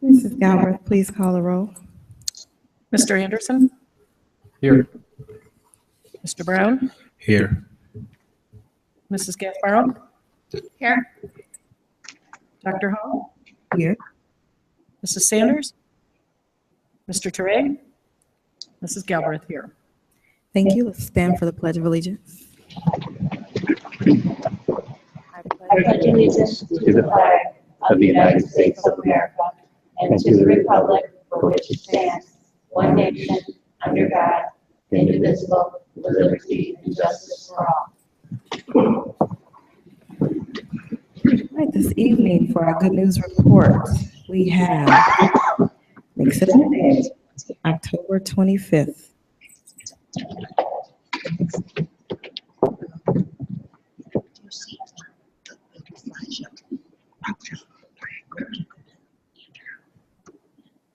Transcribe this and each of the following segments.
Mrs. Galbraith, please call the roll. Mr. Anderson? Here. Mr. Brown? Here. Mrs. Gasparro? Here. Dr. Hall? Here. Mrs. Sanders? Mr. Teray? Mrs. Galbraith here. Thank you. Let's stand for the Pledge of Allegiance. I pledge allegiance to the flag of the United States of America and to the republic for which it stands, one nation, under God, indivisible, with liberty and justice for all. All right, this evening for our good news report, we have Mix It Up Day, October 25th.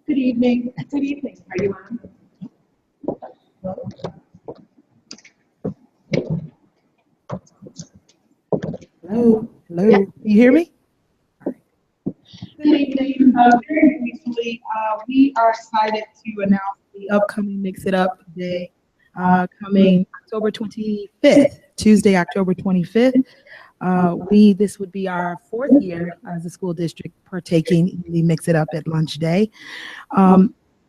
Good evening. Good evening. Are you on? Hello. Hello. Can you hear me? Good evening. Very briefly, we are excited to announce the upcoming Mix It Up Day coming October 25th, Tuesday, October 25th. This would be our 4th year as a school district partaking in the Mix It Up at Lunch Day.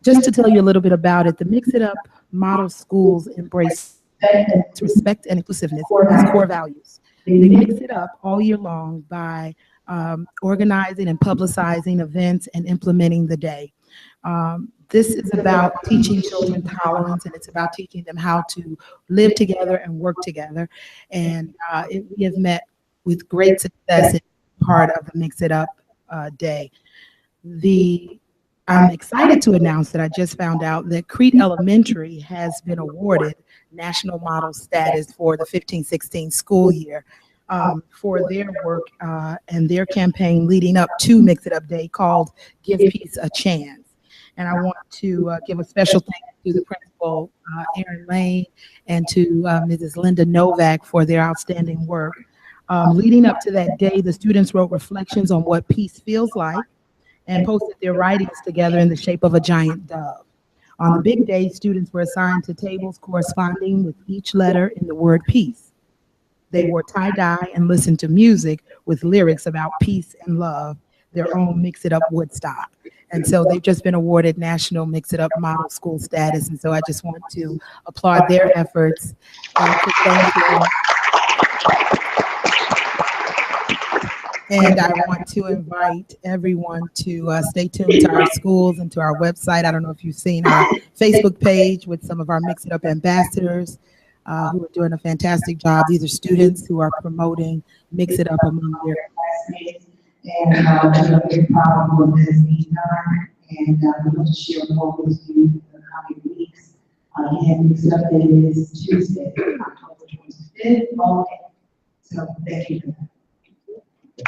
Just to tell you a little bit about it, the Mix It Up model schools embrace respect and inclusiveness as core values. They mix it up all year long by organizing and publicizing events and implementing the day. This is about teaching children tolerance, and it's about teaching them how to live together and work together. And we have met with great success in part of the Mix It Up Day. I'm excited to announce that I just found out that Crete Elementary has been awarded national model status for the 15-16 school year for their work and their campaign leading up to Mix It Up Day called Give Peace a Chance. And I want to give a special thank you to the principal, Erin Lane, and to Mrs. Linda Novak for their outstanding work. Leading up to that day, the students wrote reflections on what peace feels like and posted their writings together in the shape of a giant dove. On the big day, students were assigned to tables corresponding with each letter in the word peace. They wore tie-dye and listened to music with lyrics about peace and love, their own Mix It Up Woodstock. And so they've just been awarded National Mix It Up Model School status. And so I just want to applaud their efforts and to thank them. And I want to invite everyone to stay tuned to our schools and to our website. I don't know if you've seen our Facebook page with some of our Mix It Up ambassadors who are doing a fantastic job. These are students who are promoting Mix It Up among their classmates. And we're very proud of what has been done. And we want to share more with you in the coming weeks. And Mix It Up Day is Tuesday, October 25th, all day. So thank you for that. I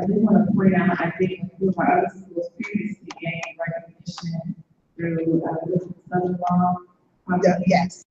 do want to point out, I think a few of our other schools previously gained recognition through Southern Law. Yes.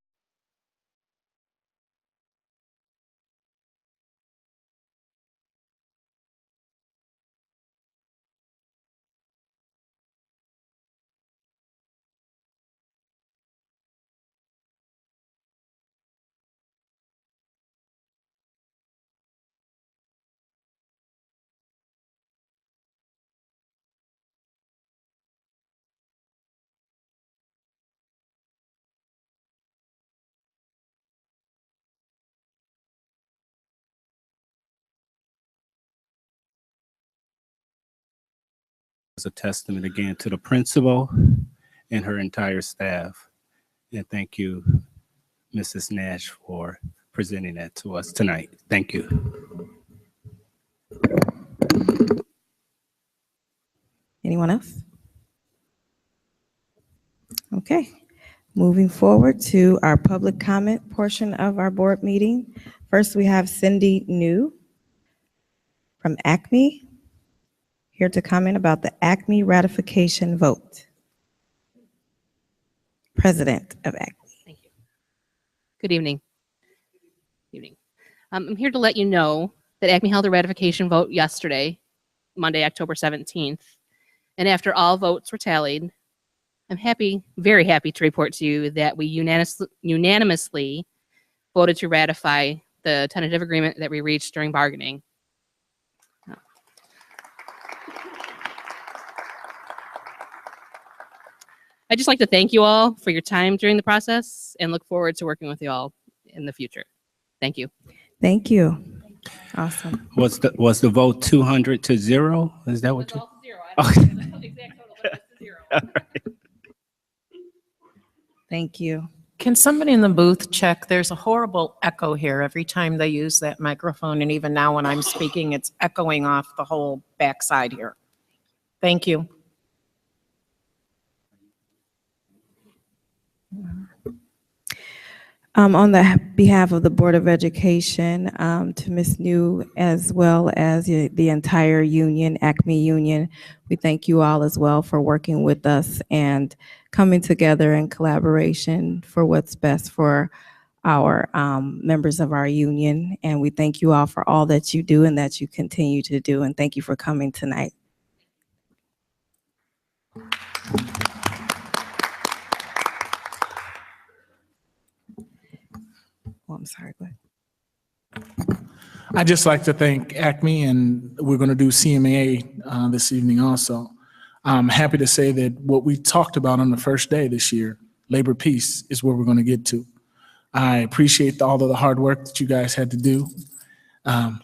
As a testament again to the principal and her entire staff. And thank you, Mrs. Nash, for presenting that to us tonight. Thank you. Anyone else? Okay, moving forward to our public comment portion of our board meeting. First, we have Cindy New from ACME here to comment about the ACME ratification vote. President of ACME. Thank you. Good evening. I'm here to let you know that Acme held a ratification vote yesterday, Monday, October 17th. And after all votes were tallied, I'm happy, very happy to report to you that we unanimously voted to ratify the tentative agreement that we reached during bargaining. I'd just like to thank you all for your time during the process and look forward to working with you all in the future. Thank you. Thank you. Awesome. Was the vote 200 to 0? Is that what you? Thank you. Can somebody in the booth check? There's a horrible echo here every time they use that microphone, and even now when I'm speaking, it's echoing off the whole backside here. Thank you. On the behalf of the Board of Education, to Ms. New, as well as the entire union, Acme Union, we thank you all as well for working with us and coming together in collaboration for what's best for our members of our union. And we thank you all for all that you do and that you continue to do. And thank you for coming tonight. Oh, I'm sorry, go ahead. I'd just like to thank Acme, and we're going to do CMA this evening also. I'm happy to say that what we talked about on the first day this year, labor peace, is where we're going to get to. I appreciate all of the hard work that you guys had to do.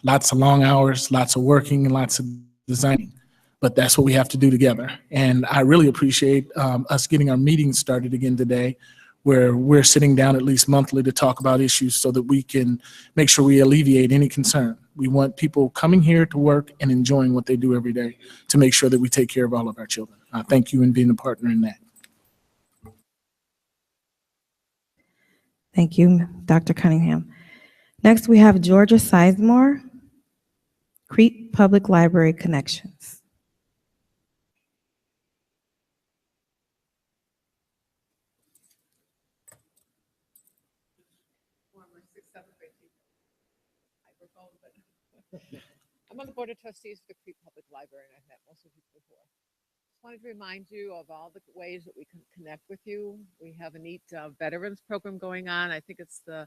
Lots of long hours, lots of working, and lots of designing. But that's what we have to do together. And I really appreciate us getting our meetings started again today, where we're sitting down at least monthly to talk about issues so that we can make sure we alleviate any concern. We want people coming here to work and enjoying what they do every day to make sure that we take care of all of our children. Thank you in being a partner in that. Thank you, Dr. Cunningham. Next, we have Georgia Sizemore, Crete Public Library Connections. I'm on the Board of Trustees for the Crete Public Library, and I've met most of you before. Just wanted to remind you of all the ways that we can connect with you. We have a neat veterans program going on. I think it's the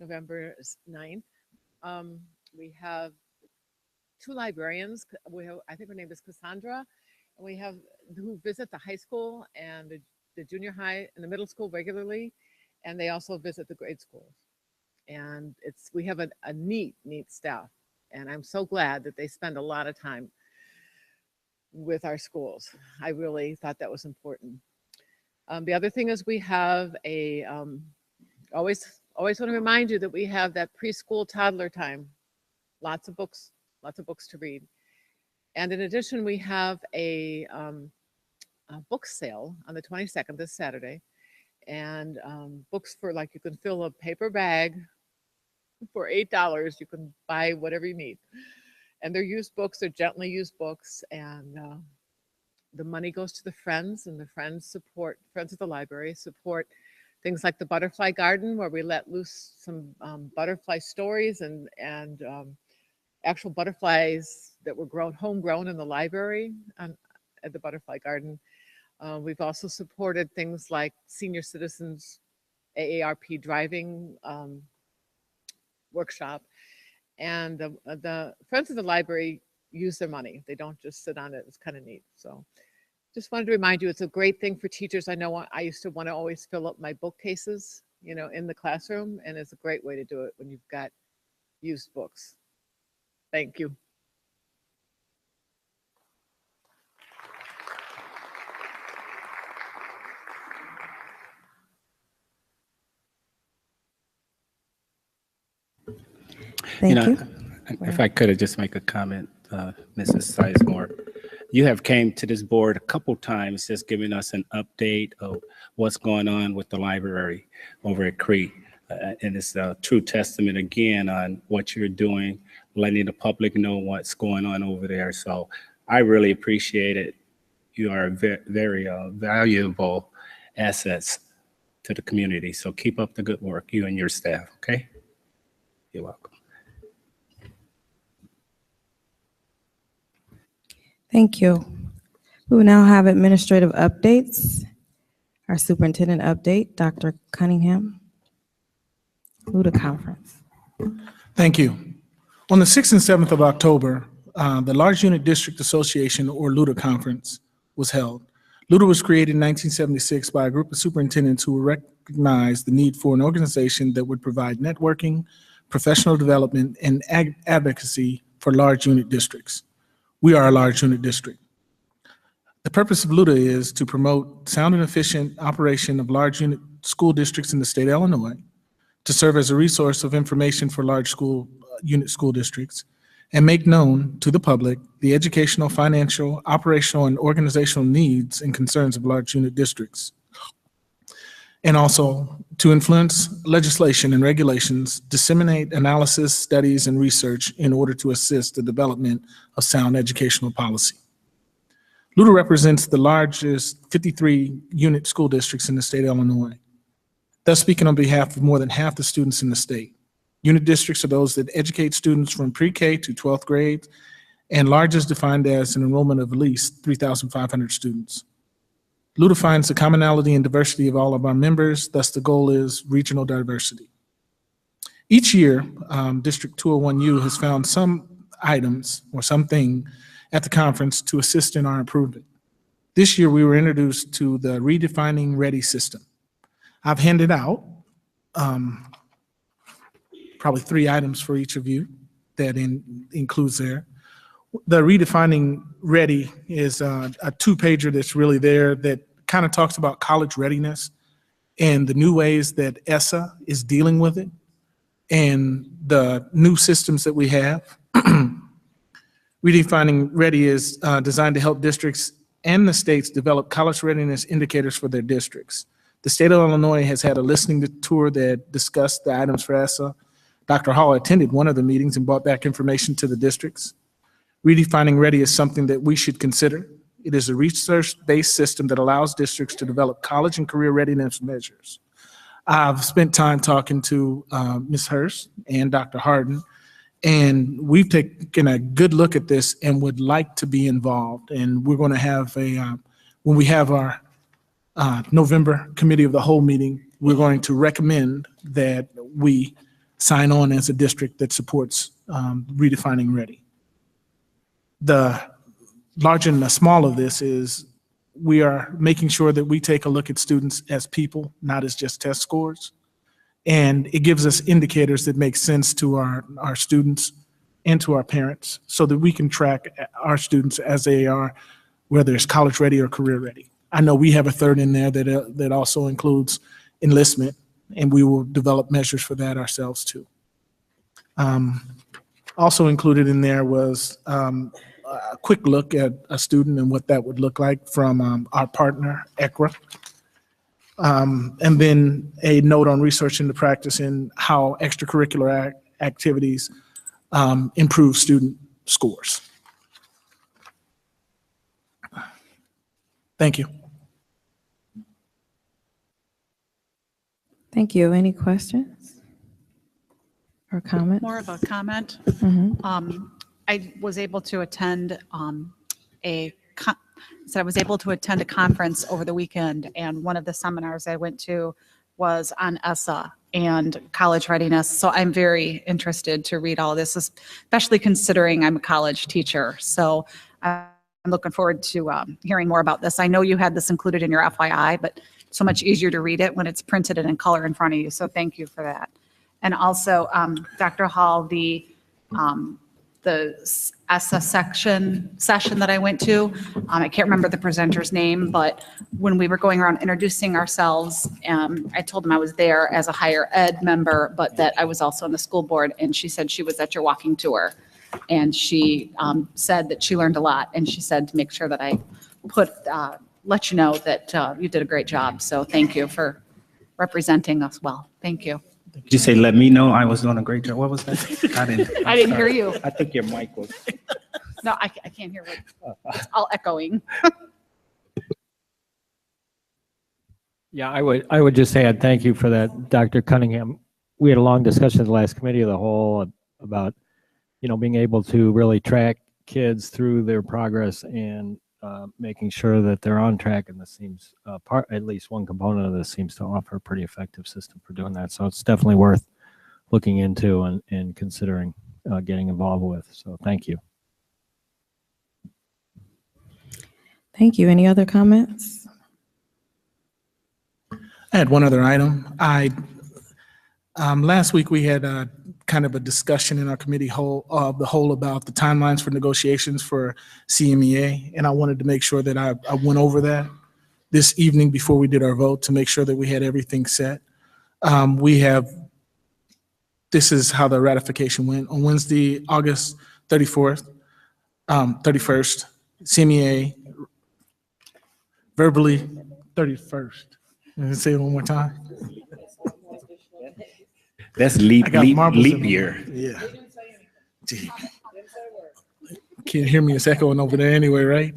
November 9th. We have 2 librarians. I think her name is Cassandra, and we have who visit the high school and the junior high and the middle school regularly, and they also visit the grade schools. And we have a neat staff. And I'm so glad that they spend a lot of time with our schools. I really thought that was important. The other thing is we have always want to remind you that we have that preschool toddler time. Lots of books to read. And in addition, we have a book sale on the 22nd, this Saturday. And books for, like, you can fill a paper bag for $8. You can buy whatever you need. And they're used books, they're gently used books. And the money goes to the Friends, and the Friends of the Library support things like the Butterfly Garden, where we let loose some butterfly stories and actual butterflies that were homegrown in the library at the Butterfly Garden. We've also supported things like senior citizens AARP driving workshop, and the Friends of the Library use their money. They don't just sit on it. It's kind of neat. So just wanted to remind you, it's a great thing for teachers. I know I used to want to always fill up my bookcases, in the classroom, and it's a great way to do it when you've got used books. Thank you. Thank you. If I could just make a comment, Mrs. Sizemore. You have came to this board a couple times just giving us an update of what's going on with the library over at Crete. And it's a true testament again on what you're doing, letting the public know what's going on over there. So I really appreciate it. You are very valuable assets to the community. So keep up the good work, you and your staff, okay? You're welcome. Thank you. We will now have administrative updates. Our superintendent update, Dr. Cunningham. LUDA conference. Thank you. On the 6th and 7th of October, the Large Unit District Association, or LUDA Conference, was held. LUDA was created in 1976 by a group of superintendents who recognized the need for an organization that would provide networking, professional development, and advocacy for large unit districts. We are a large unit district. The purpose of LUDA is to promote sound and efficient operation of large unit school districts in the state of Illinois, to serve as a resource of information for large unit school districts, and make known to the public the educational, financial, operational, and organizational needs and concerns of large unit districts. And also to influence legislation and regulations, disseminate analysis, studies, and research in order to assist the development of sound educational policy. LUDA represents the largest 53 unit school districts in the state of Illinois, thus speaking on behalf of more than half the students in the state. Unit districts are those that educate students from pre-K to 12th grade, and large is defined as an enrollment of at least 3,500 students. LUDA finds the commonality and diversity of all of our members, thus the goal is regional diversity. Each year, District 201U has found some items or something at the conference to assist in our improvement. This year, we were introduced to the Redefining Ready system. I've handed out probably 3 items for each of you that includes there. The Redefining Ready is a 2-pager that's really there that kind of talks about college readiness and the new ways that ESSA is dealing with it and the new systems that we have. Redefining Ready is designed to help districts and the states develop college readiness indicators for their districts. The state of Illinois has had a listening tour that discussed the items for ESSA. Dr. Hall attended one of the meetings and brought back information to the districts. Redefining Ready is something that we should consider. It is a research-based system that allows districts to develop college and career readiness measures. I've spent time talking to Ms. Hurst and Dr. Harden, and we've taken a good look at this and would like to be involved. And we're going to have when we have our November Committee of the Whole meeting, we're going to recommend that we sign on as a district that supports Redefining Ready. The large and the small of this is we are making sure that we take a look at students as people, not as just test scores. And it gives us indicators that make sense to our students and to our parents so that we can track our students as they are, whether it's college ready or career ready. I know we have a third in there that also includes enlistment, and we will develop measures for that ourselves too. Also included in there was a quick look at a student and what that would look like from our partner, ECRA. And then a note on research into practice and how extracurricular activities improve student scores. Thank you. Thank you. Any questions or comments? More of a comment. Mhm. I was able to attend a conference over the weekend, and one of the seminars I went to was on ESSA and college readiness. So I'm very interested to read all of this, especially considering I'm a college teacher. So I'm looking forward to hearing more about this. I know you had this included in your FYI, but it's so much easier to read it when it's printed and in color in front of you. So thank you for that. And also, Dr. Hall, the ESSA session that I went to, I can't remember the presenter's name, but when we were going around introducing ourselves, I told them I was there as a higher ed member, but that I was also on the school board, and she said she was at your walking tour. And she said that she learned a lot, and she said to make sure that I let you know that you did a great job. So thank you for representing us well. Thank you. Did you say, let me know I was doing a great job? What was that? I didn't hear you. I think your mic was. No, I can't hear what, it's all echoing. Yeah, I would just add thank you for that, Dr. Cunningham. We had a long discussion at the last committee of the whole about, being able to really track kids through their progress and making sure that they're on track. And this seems at least one component of this seems to offer a pretty effective system for doing that. So it's definitely worth looking into and considering getting involved with. So thank you. Thank you. Any other comments? I had one other item. Last week we had kind of a discussion in our committee about the timelines for negotiations for CMEA, and I wanted to make sure that I went over that this evening before we did our vote to make sure that we had everything set. This is how the ratification went. On Wednesday, August 31st, CMEA verbally 31st. Say it one more time. That's I leap got marbles in my year. mouth. Yeah. Gee. Can't hear me. It's echoing over there anyway, right?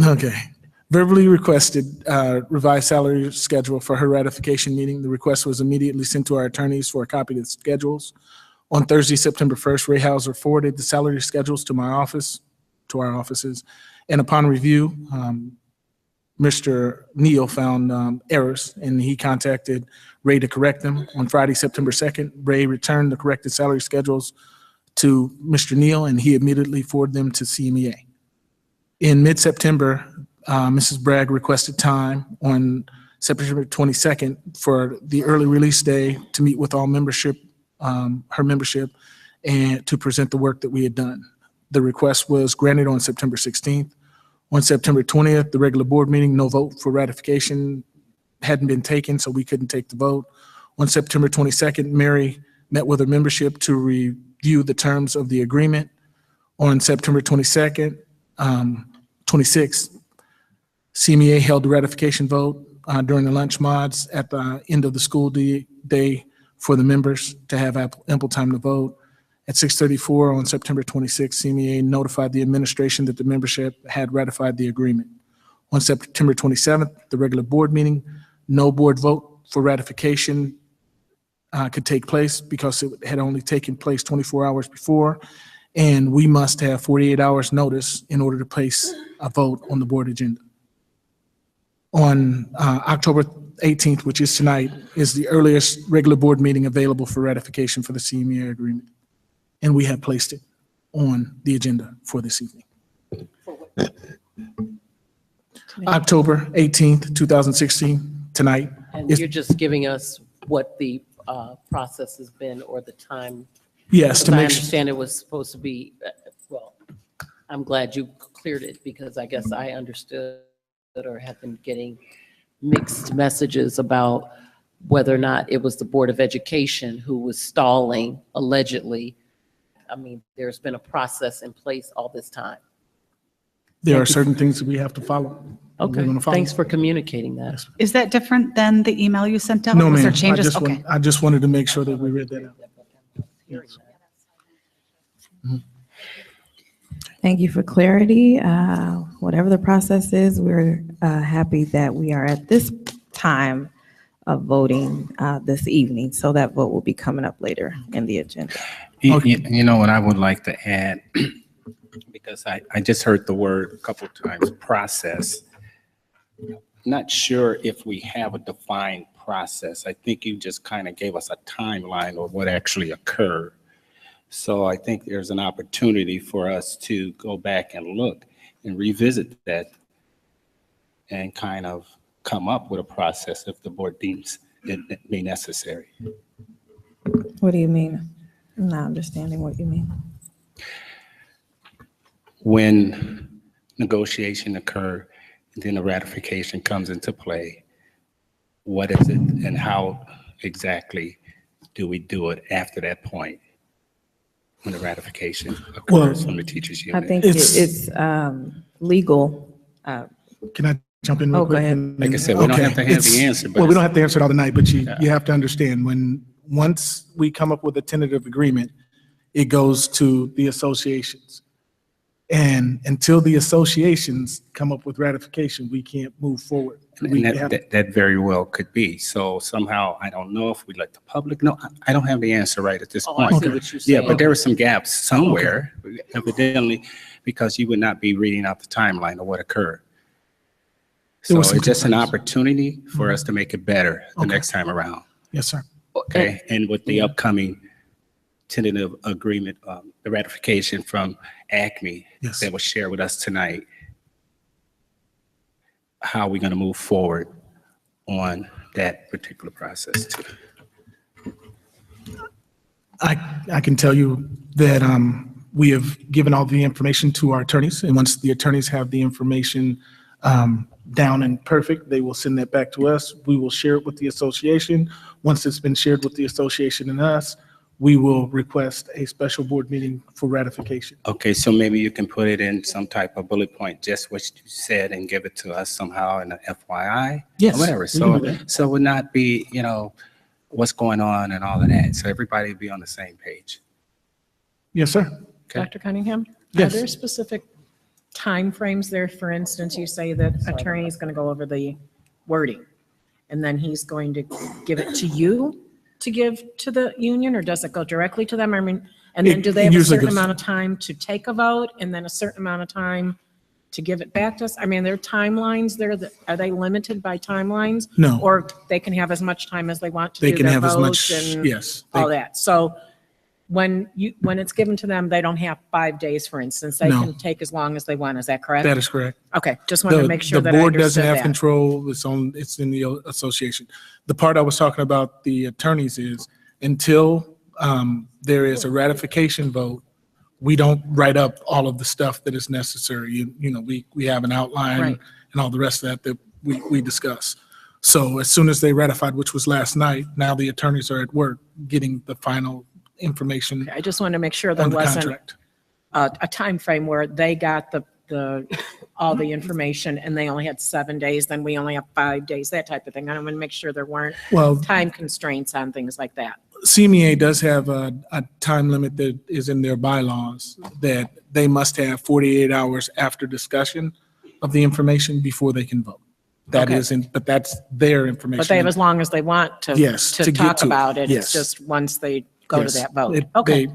Okay. Verbally requested revised salary schedule for her ratification meeting. The request was immediately sent to our attorneys for a copy of the schedules. On Thursday, September 1st, Ray Hauser forwarded the salary schedules to our offices. And upon review, Mr. Neal found errors, and he contacted Ray to correct them. On Friday, September 2nd, Ray returned the corrected salary schedules to Mr. Neal, and he immediately forwarded them to CMEA. In mid-September, Mrs. Bragg requested time on September 22nd for the early release day to meet with all membership, her membership, and to present the work that we had done. The request was granted on September 16th. On September 20th, the regular board meeting, no vote for ratification hadn't been taken, so we couldn't take the vote. On September 22nd, Mary met with her membership to review the terms of the agreement. On September 26th, CMEA held the ratification vote during the lunch mods at the end of the school day for the members to have ample time to vote. At 6:34 on September 26th, CMEA notified the administration that the membership had ratified the agreement. On September 27th, the regular board meeting, no board vote for ratification could take place because it had only taken place 24 hours before, and we must have 48 hours notice in order to place a vote on the board agenda. On October 18th, which is tonight, is the earliest regular board meeting available for ratification for the CMEA agreement. And we have placed it on the agenda for this evening. October 18th, 2016, tonight. And you're just giving us what the process has been or the time? Yes, to I make understand it was supposed to be, well, I'm glad you cleared it because I guess I understood or have been getting mixed messages about whether or not it was the Board of Education who was stalling allegedly. I mean, there's been a process in place all this time. there are certain things that we have to follow. Okay, thanks for communicating that. Is that different than the email you sent out? No, Was there ma'am. changes? Okay. I just wanted to make sure that we read that out. Thank you for clarity. Whatever the process is, we're happy that we are at this time of voting this evening. So that vote will be coming up later in the agenda. You know what I would like to add, because I just heard the word a couple times, process. Not sure if we have a defined process. I think you just kind of gave us a timeline of what actually occurred. So I think there's an opportunity for us to go back and look and revisit that and kind of come up with a process if the board deems it be necessary. What do you mean? I'm not understanding what you mean. When negotiation occur, then the ratification comes into play, what is it and how exactly do we do it after that point? When the ratification occurs from the teachers union. I think it's legal. Can I jump in real Oh, go quick? ahead. Like I said, we don't have to have the answer, but Well, we don't have to answer it all tonight, but you have to understand, once we come up with a tentative agreement, it goes to the associations. And until the associations come up with ratification, we can't move forward We And have- that very well could be. So somehow, I don't know if we let the public know. I don't have the answer right at this Oh, I point. see what you're Yeah, saying. but there were some gaps somewhere, evidently, because you would not be reading out the timeline of what occurred. There So were some it's just an concerns. opportunity for us to make it better the Okay. next time around. Yes, sir. Okay, and with the upcoming tentative agreement, the ratification from ACME Yes. that was shared with us tonight, how are we going to move forward on that particular process too? I can tell you that we have given all the information to our attorneys, and once the attorneys have the information down and perfect, they will send that back to us. We will share it with the association. Once it's been shared with the association and us, we will request a special board meeting for ratification. Okay, so maybe you can put it in some type of bullet point, just what you said, and give it to us somehow in a FYI? Yes, Or whatever, we can do so, that. so it would not be, what's going on and all of that, so everybody be on the same page. Yes, sir. Okay. Dr. Cunningham? Yes. Are there specific timeframes there? For instance, you say that attorney is going to go over the wording, and then he's going to give it to you to give to the union, or does it go directly to them? I mean, and then do they have a usually certain goes- amount of time to take a vote, and then a certain amount of time to give it back to us? I mean, there are timelines there that, are they limited by timelines? No. Or they can have as much time as they want to They do can their have as vote much, and yes. all that? So when it's given to them, they don't have 5 days, for instance. They No. can take as long as they want. Is that correct? That is correct. Okay, just wanted to make sure that I The board doesn't understood have that. control, it's in the association. The part I was talking about the attorneys is, until there is a ratification vote, we don't write up all of the stuff that is necessary. We have an outline Right. and all the rest of that we discuss. So as soon as they ratified, which was last night, now the attorneys are at work getting the final information I just wanted to make sure there on the wasn't contract. a time frame where they got all the information and they only had 7 days, then we only have 5 days, that type of thing. I want to make sure there weren't Well, time constraints on things like that. CMEA does have a time limit that is in their bylaws, that they must have 48 hours after discussion of the information before they can vote. That Okay. isn't, but that's their information. But they have as long as they want to, Yes, to to get talk to it. about it. It's Yes. just once they go to Yes. that vote. It- Okay, they-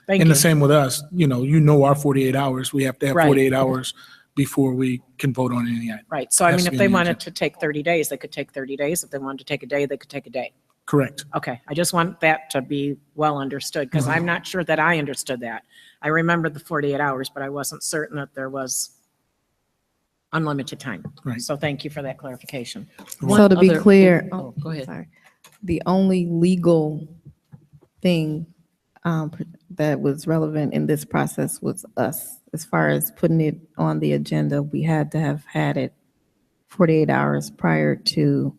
thank And you. the same with us, our 48 hours, we have to have Right. 48 hours before we can vote on any item. Right, so I Has mean, to if be they on the wanted agenda. to take 30 days, they could take 30 days. If they wanted to take a day, they could take a day. Correct. Okay, I just want that to be well understood, because I'm not sure that I understood that. I remembered the 48 hours, but I wasn't certain that there was unlimited time. Right. So thank you for that clarification. So to be other- clear, Oh, go ahead. sorry. The only legal thing that was relevant in this process was us. As far as putting it on the agenda, we had to have had it 48 hours prior to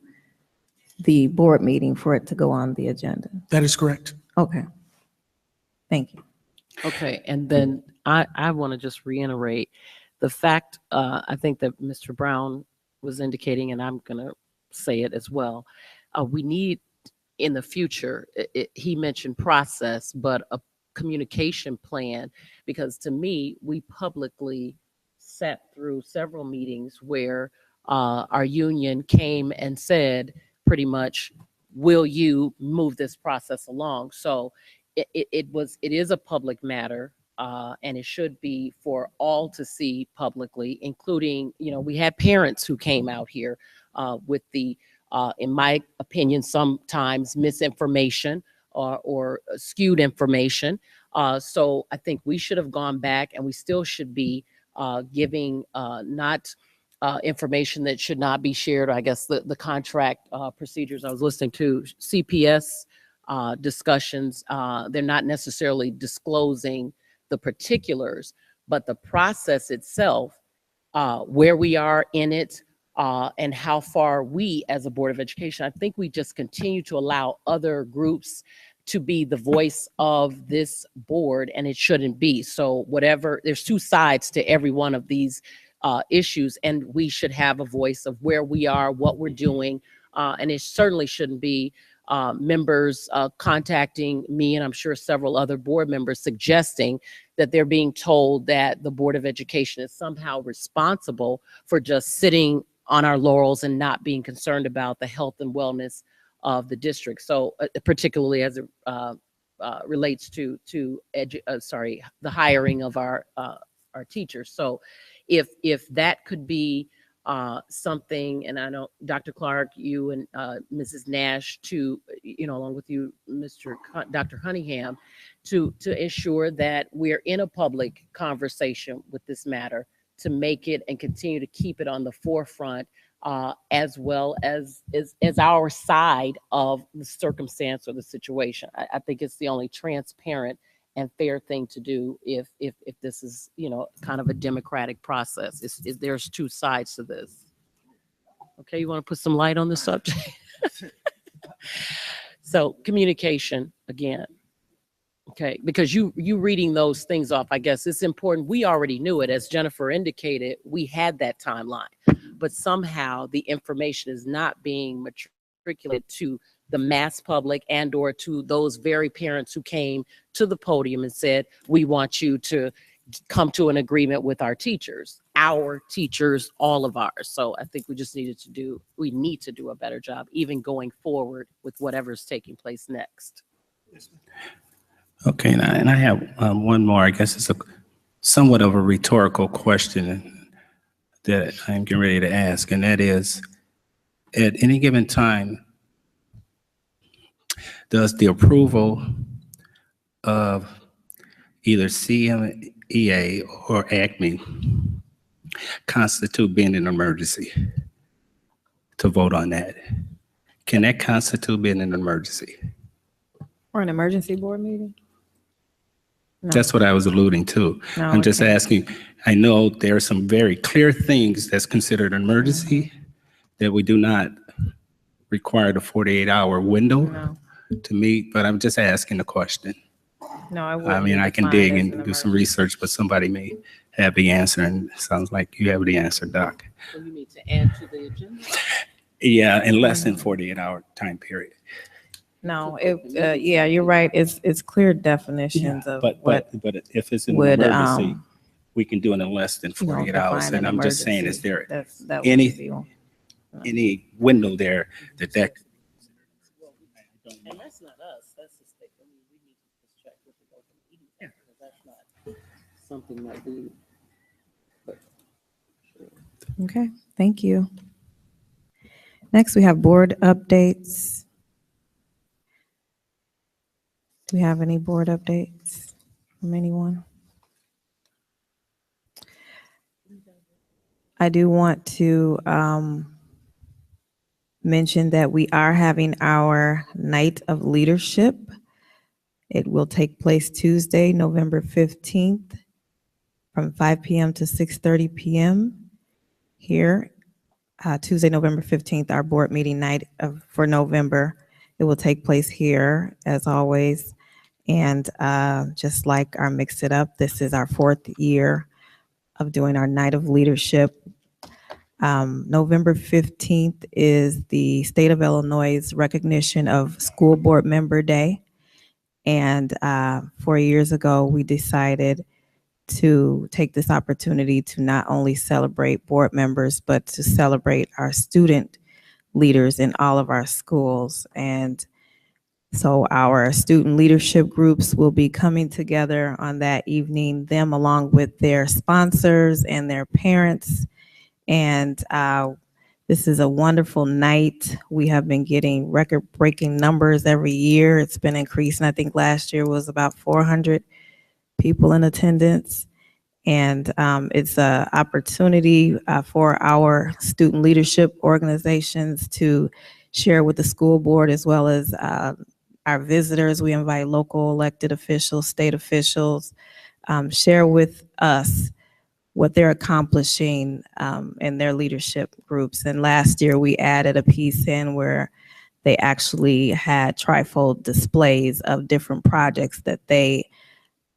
the board meeting for it to go on the agenda. That is correct. Okay. Thank you. Okay, and then I want to just reiterate the fact, I think that Mr. Brown was indicating, and I'm going to say it as well. We need in the future, he mentioned process, but a communication plan, because to me, we publicly sat through several meetings where our union came and said, pretty much, will you move this process along? So it is a public matter, and it should be for all to see publicly, including, we had parents who came out here with the, in my opinion, sometimes misinformation or skewed information. So I think we should have gone back, and we still should be giving not information that should not be shared. I guess the contract procedures, I was listening to CPS discussions, they're not necessarily disclosing the particulars, but the process itself, where we are in it, and how far we as a Board of Education, I think we just continue to allow other groups to be the voice of this board, and it shouldn't be. So there's two sides to every one of these issues, and we should have a voice of where we are, what we're doing, and it certainly shouldn't be members contacting me, and I'm sure several other board members, suggesting that they're being told that the Board of Education is somehow responsible for just sitting on our laurels and not being concerned about the health and wellness of the district. So particularly as it relates to the hiring of our teachers. So if that could be something, and I know Dr. Clark, you and Mrs. Nash, to along with you, Dr. Cunningham, to ensure that we're in a public conversation with this matter, to make it and continue to keep it on the forefront, as well as our side of the circumstance or the situation. I think it's the only transparent and fair thing to do if this is, kind of a democratic process. There's two sides to this. Okay, you want to put some light on the subject? So communication again. Okay, because you reading those things off, I guess it's important. We already knew it. As Jennifer indicated, we had that timeline, but somehow the information is not being matriculated to the mass public and or to those very parents who came to the podium and said, we want you to come to an agreement with our teachers, all of ours. So I think we need to do a better job, even going forward with whatever's taking place next. Okay, and I have one more. I guess it's a somewhat of a rhetorical question that I'm getting ready to ask, and that is, at any given time, does the approval of either CMEA or ACME constitute being an emergency to vote on that? Can that constitute being an emergency? Or an emergency board meeting? No. That's what I was alluding to. No, I'm it just can't. asking, I know there are some very clear things that's considered an emergency that we do not require the 48-hour window No. to meet, but I'm just asking the question. No, I I wouldn't. mean, be I can defined dig as and an do some emergency. research, but somebody may have the answer, and it sounds like you have the answer, Doc. So you need to add to the agenda. Yeah, in less than 48-hour time period. No, yeah, you're right. It's clear definitions of But what, if it's an would, emergency, we can do it in less than 48 hours. define an And I'm just saying, is emergency. there That would any- be one. any window there that And that's not us, that's the state. I mean, we need to just check with the local meeting, because that's not something that we. Okay, thank you. Next, we have board updates. Do we have any board updates from anyone? I do want to mention that we are having our Night of Leadership. It will take place Tuesday, November 15th from 5 p.m. to 6:30 p.m. here. Tuesday, November 15th, our board meeting night for November. It will take place here as always. And just like our Mix It Up, this is our 4th year of doing our Night of Leadership. November 15th is the state of Illinois' recognition of School Board Member Day. And 4 years ago, we decided to take this opportunity to not only celebrate board members, but to celebrate our student leaders in all of our schools. And so our student leadership groups will be coming together on that evening, them along with their sponsors and their parents. And this is a wonderful night. We have been getting record-breaking numbers every year. It's been increasing. I think last year was about 400 people in attendance. And it's an opportunity for our student leadership organizations to share with the school board as well as our visitors. We invite local elected officials, state officials, share with us what they're accomplishing in their leadership groups. And last year we added a piece in where they actually had trifold displays of different projects that they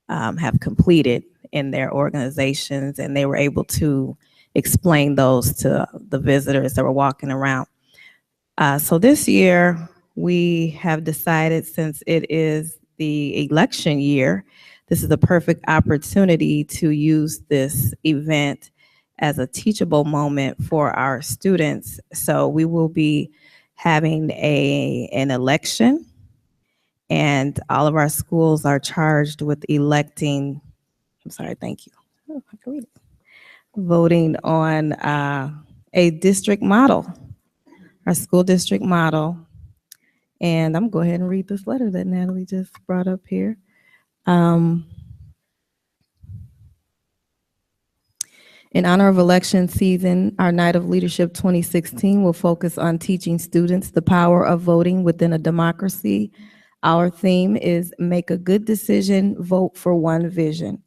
have completed in their organizations, and they were able to explain those to the visitors that were walking around. So this year, we have decided, since it is the election year, this is a perfect opportunity to use this event as a teachable moment for our students. So we will be having an election, and all of our schools are charged with electing, I'm sorry, thank you. Oh, I can read it. Voting on a district model, our school district model. And I'm going to go ahead and read this letter that Natalie just brought up here. In honor of election season, our Night of Leadership 2016 will focus on teaching students the power of voting within a democracy. Our theme is Make a Good Decision, Vote for One Vision.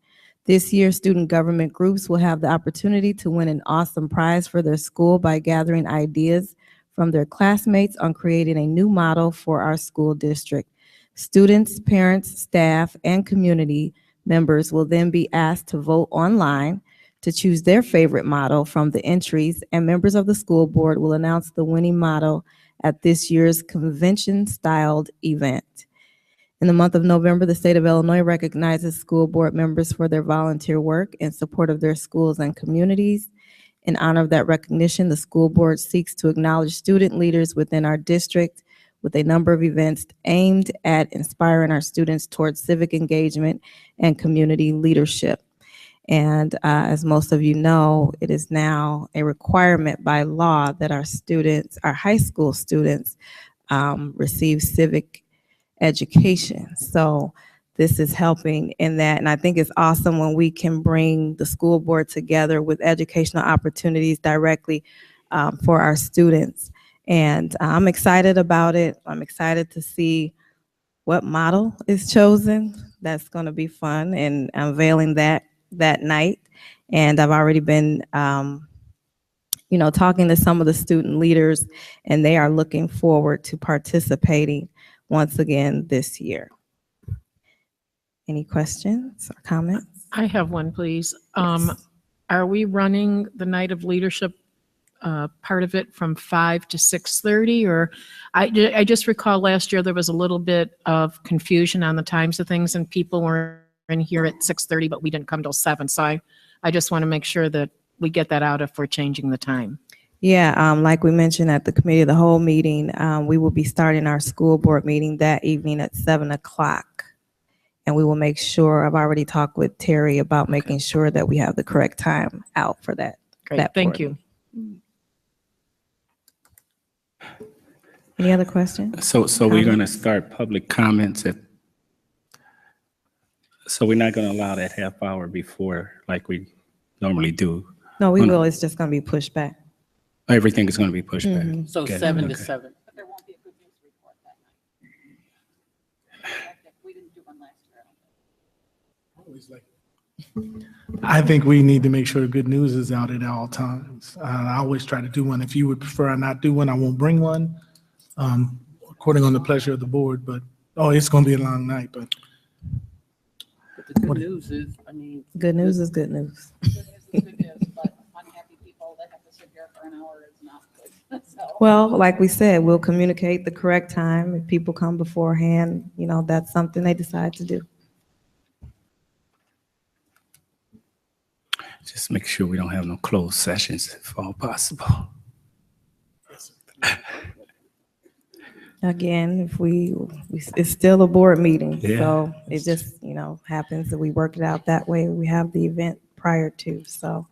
This year, student government groups will have the opportunity to win an awesome prize for their school by gathering ideas from their classmates on creating a new model for our school district. Students, parents, staff, and community members will then be asked to vote online to choose their favorite model from the entries, and members of the school board will announce the winning model at this year's convention-styled event. In the month of November, the state of Illinois recognizes school board members for their volunteer work in support of their schools and communities. In honor of that recognition, the school board seeks to acknowledge student leaders within our district with a number of events aimed at inspiring our students towards civic engagement and community leadership. And as most of you know, it is now a requirement by law that our students, our high school students, receive civic education. So this is helping in that. And I think it's awesome when we can bring the school board together with educational opportunities directly for our students. And I'm excited about it. I'm excited to see what model is chosen. That's going to be fun, and unveiling that night. And I've already been, talking to some of the student leaders, and they are looking forward to participating once again this year. Any questions or comments? I have one, please. Yes. Are we running the Night of Leadership part of it from 5 to 6:30? Or I just recall last year there was a little bit of confusion on the times of things, and people were in here at 6:30, but we didn't come till 7. So I just want to make sure that we get that out if we're changing the time. Yeah, like we mentioned at the committee of the whole meeting, we will be starting our school board meeting that evening at 7 o'clock. And we will make sure, I've already talked with Terry about making sure that we have the correct time out for that. Great, that thank board you. meeting. Any other questions? So we're going to start public comments so we're not going to allow that half hour before like we normally do. No, we will. It's just going to be pushed back. Everything is going to be pushed back. So Okay, 7 to okay. 7. But there won't be a good news report that night. We didn't do one last year. I think we need to make sure the good news is out at all times. I always try to do one. If you would prefer I not do one, I won't bring one, according on the pleasure of the board. But, it's going to be a long night, but. But the good news is, Good news is good news. Good news is good news, but unhappy people that have to sit here for an hour is not good. So. Well, like we said, we'll communicate the correct time. If people come beforehand, that's something they decide to do. Just make sure we don't have no closed sessions if all possible. Again, if it's still a board meeting, Yeah. so it just, happens that we work it out that way. We have the event prior to, so.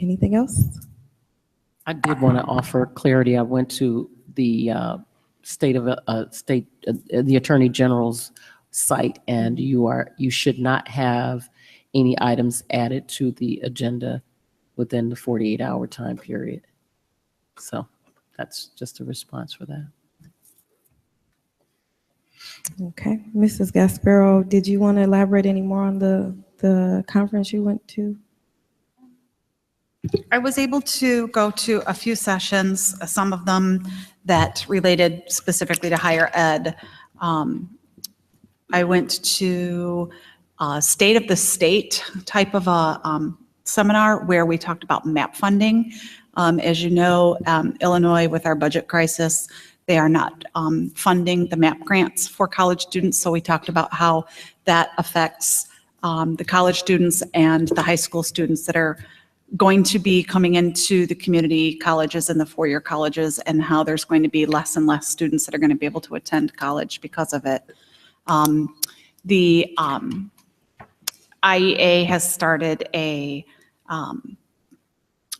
Anything else? I did want to offer clarity. I went to the the Attorney General's site, and you should not have any items added to the agenda within the 48-hour time period. So that's just a response for that. Okay, Mrs. Gasparo, did you want to elaborate any more on the conference you went to? I was able to go to a few sessions, some of them that related specifically to higher ed. I went to a State of the State type of a seminar where we talked about MAP funding. As you know, Illinois, with our budget crisis, they are not funding the MAP grants for college students. So we talked about how that affects the college students and the high school students that are going to be coming into the community colleges and the four-year colleges, and how there's going to be less and less students that are going to be able to attend college because of it. The IEA has started a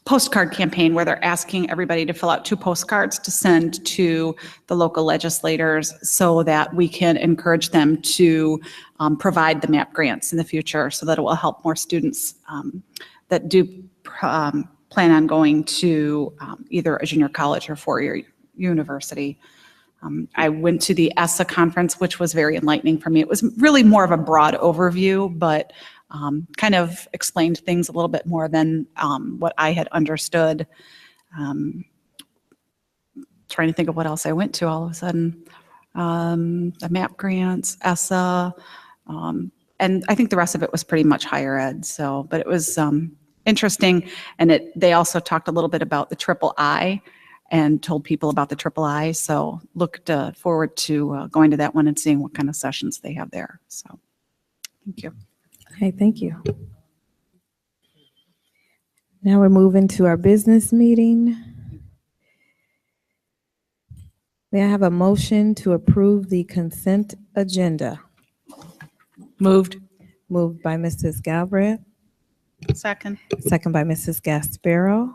postcard campaign where they're asking everybody to fill out 2 postcards to send to the local legislators so that we can encourage them to provide the MAP grants in the future, so that it will help more students that do plan on going to either a junior college or four-year university. I went to the ESSA conference, which was very enlightening for me. It was really more of a broad overview, but kind of explained things a little bit more than what I had understood. Trying to think of what else I went to all of a sudden. The MAP grants, ESSA, and I think the rest of it was pretty much higher ed. So, but it was interesting. And they also talked a little bit about the triple I and told people about the triple I. So looked forward to going to that one and seeing what kind of sessions they have there. So thank you. Okay, thank you. Now we're moving to our business meeting. May I have a motion to approve the consent agenda? Moved. Moved by Mrs. Galbraith, Second. second by Mrs. Gasparo.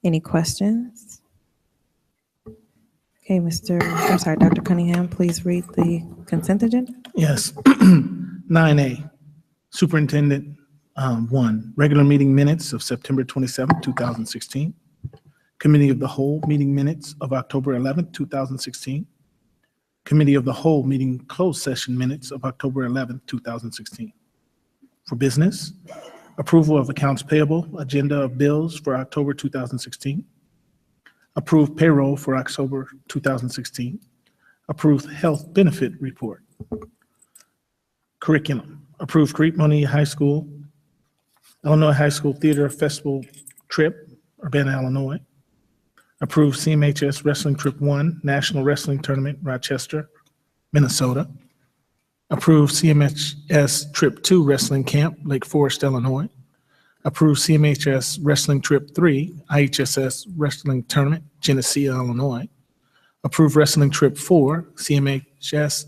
Any questions? Okay, Dr. Cunningham, please read the consent agenda. Yes. 9A, Superintendent 1, regular meeting minutes of September 27, 2016. Committee of the Whole meeting minutes of October 11, 2016. Committee of the Whole meeting closed session minutes of October 11, 2016. For business, approval of accounts payable, agenda of bills for October 2016. Approved payroll for October 2016. Approved health benefit report. Curriculum, approved Crete Monee Illinois High School Theater Festival trip, Urbana, Illinois. Approved CMHS Wrestling Trip 1, National Wrestling Tournament, Rochester, Minnesota. Approved CMHS Trip 2 Wrestling Camp, Lake Forest, Illinois. Approved CMHS Wrestling Trip 3, IHSS Wrestling Tournament, Geneseo, Illinois. Approved Wrestling Trip 4, CMHS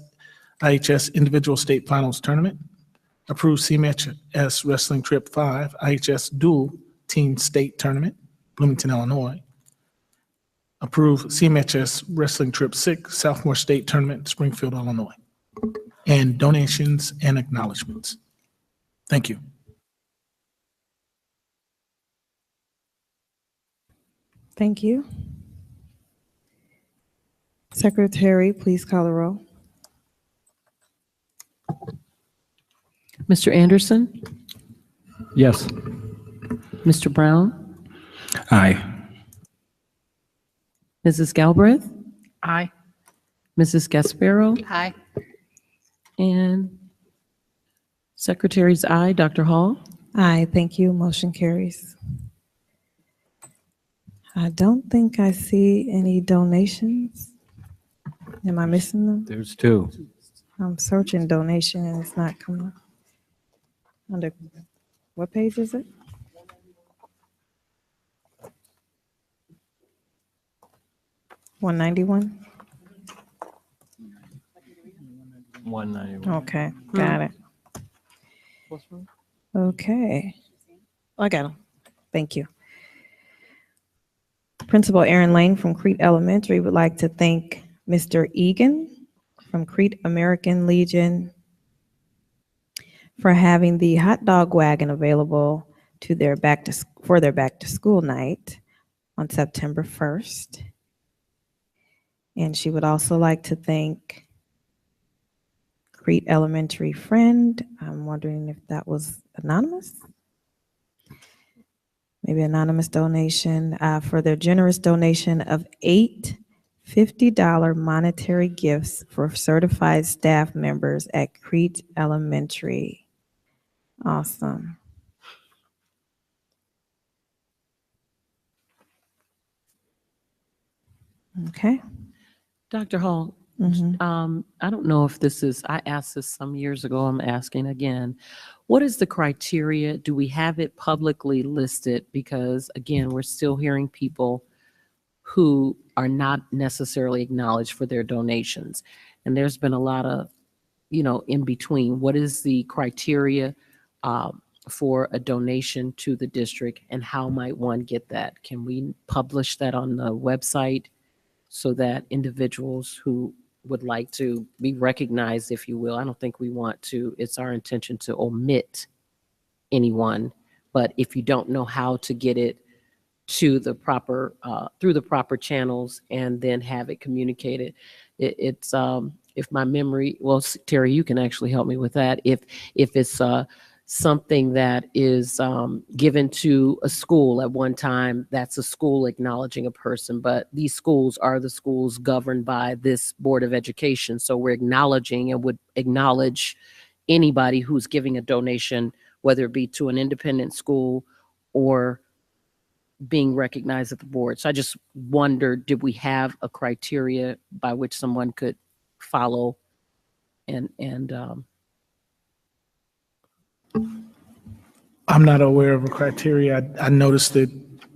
IHS Individual State Finals Tournament. Approved CMHS Wrestling Trip 5, IHS Dual Team State Tournament, Bloomington, Illinois. Approved CMHS Wrestling Trip 6, Sophomore State Tournament, Springfield, Illinois. And donations and acknowledgements. Thank you. Thank you. Secretary, please call the roll. Mr. Anderson, Yes. Mr. Brown, Aye. Mrs. Galbraith, Aye. Mrs. Gasparo, Hi. and Secretary's aye, Dr. Hall. Aye, thank you. Motion carries. I don't think I see any donations. Am I missing them? There's 2. I'm searching donation and it's not coming up. Under, what page is it? $191? 191. Okay, got it. Okay. I got them. Thank you. Principal Aaron Lane from Crete Elementary would like to thank Mr. Egan from Crete American Legion for having the hot dog wagon available to their for their back to school night on September 1st. And she would also like to thank Crete Elementary friend. I'm wondering if that was anonymous. Maybe anonymous donation for their generous donation of 8 $50 monetary gifts for certified staff members at Crete Elementary. Awesome. Okay. Dr. Hall, I don't know if this is, I asked this some years ago, I'm asking again. What is the criteria? Do we have it publicly listed? Because again, we're still hearing people who are not necessarily acknowledged for their donations. And there's been a lot of, in between. What is the criteria for a donation to the district, and how might one get that? Can we publish that on the website so that individuals who would like to be recognized, if you will? I don't think we want to, it's our intention to omit anyone, but if you don't know how to get it to the proper, through the proper channels and then have it communicated, it's, if my memory, well, Terry, you can actually help me with that. If it's something that is given to a school at one time, that's a school acknowledging a person, but these schools are the schools governed by this Board of Education. So we're acknowledging and would acknowledge anybody who's giving a donation, whether it be to an independent school or being recognized at the board. So I just wondered, did we have a criteria by which someone could follow and I'm not aware of a criteria. I noticed that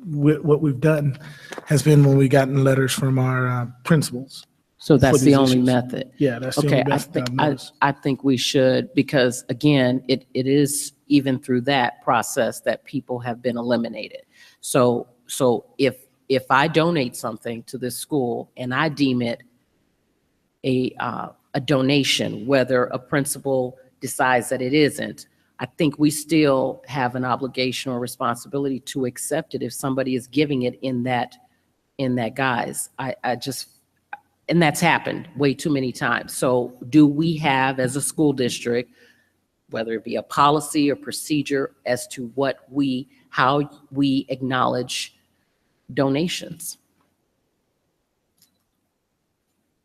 what we've done has been when we gotten letters from our principals. so that's for the these only issues. method? Yeah, that's the Okay, only method I've noticed. I think we should, because again, it is even through that process that people have been eliminated. So if I donate something to this school and I deem it a donation, whether a principal decides that it isn't, I think we still have an obligation or responsibility to accept it if somebody is giving it in that guise. And that's happened way too many times. So do we have, as a school district, whether it be a policy or procedure as to how we acknowledge donations?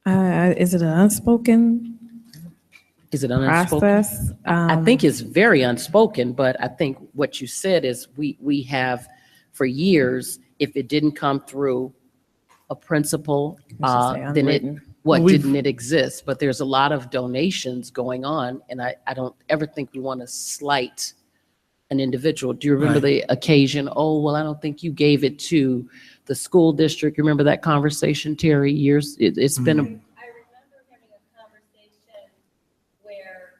Is it an unspoken Is it an unspoken? process? I think it's very unspoken, but I think what you said is we have for years, if it didn't come through a principal, then didn't it exist? But there's a lot of donations going on, and I don't ever think we want to slight an individual. Do you remember the occasion? Oh, well, I don't think you gave it to the school district. You remember that conversation, Terry? It's been a, I remember having a conversation where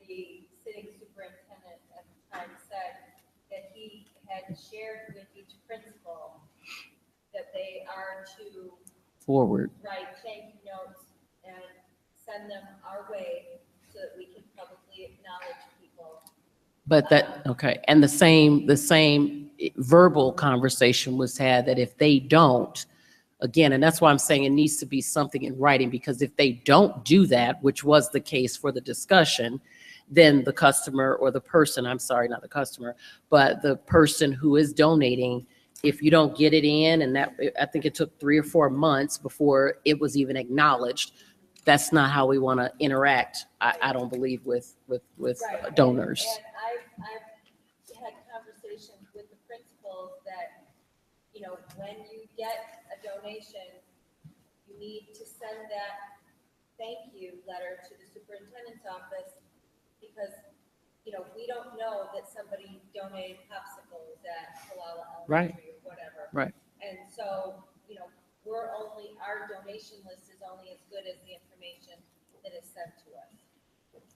the sitting superintendent at the time said that he had shared with each principal that they are to forward. write thank you notes and send them our way so that we can publicly acknowledge people. But okay. And the same verbal conversation was had that if they don't, again, and that's why I'm saying it needs to be something in writing, because if they don't do that, which was the case for the discussion, then the customer or the person, I'm sorry, not the customer, but the person who is donating, if you don't get it in, and that, I think it took 3 or 4 months before it was even acknowledged, that's not how we want to interact, I don't believe, with donors. And I've had conversations with the principals that, when you get a donation, you need to send that thank you letter to the superintendent's office, because, we don't know that somebody donated popsicles at Kalala Elementary or whatever. Right. And so, our donation list is only as good as the information that is sent to us.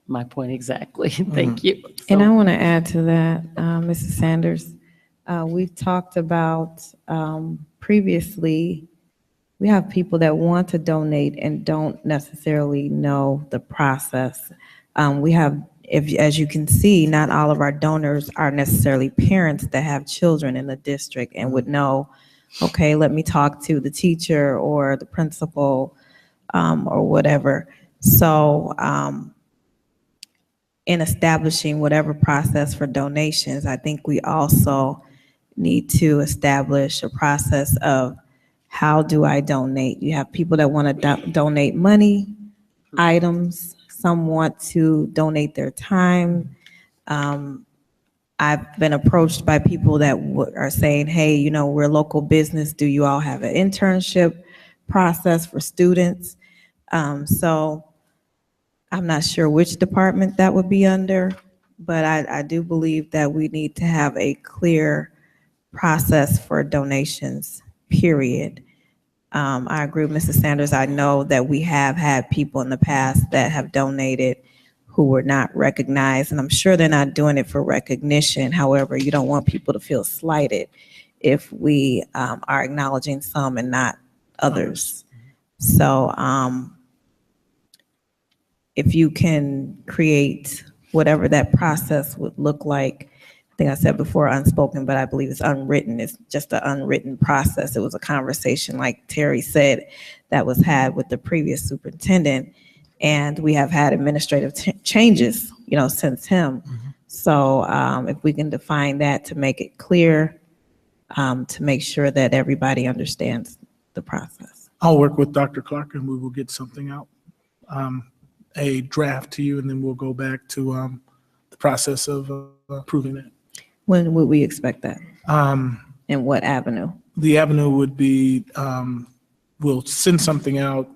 My point exactly. Thank you. And I want to add to that, Mrs. Sanders. We've talked about previously, we have people that want to donate and don't necessarily know the process. We have, as you can see, not all of our donors are necessarily parents that have children in the district and would know, okay, let me talk to the teacher or the principal or whatever. So in establishing whatever process for donations, I think we also need to establish a process of how do I donate? You have people that want to donate money, items, some want to donate their time. I've been approached by people that are saying, hey, we're a local business. Do you all have an internship process for students? So I'm not sure which department that would be under, but I do believe that we need to have a clear process for donations, period. I agree with Mrs. Sanders. I know that we have had people in the past that have donated who were not recognized, and I'm sure they're not doing it for recognition. However, you don't want people to feel slighted if we are acknowledging some and not others. So if you can create whatever that process would look like, I think I said before unspoken, but I believe it's unwritten. It's just an unwritten process. It was a conversation, like Terry said, that was had with the previous superintendent. And we have had administrative changes, since him. So if we can define that to make it clear, to make sure that everybody understands the process. I'll work with Dr. Clark and we will get something out, a draft to you, and then we'll go back to the process of approving it. When would we expect that? In what avenue? The avenue would be, we'll send something out.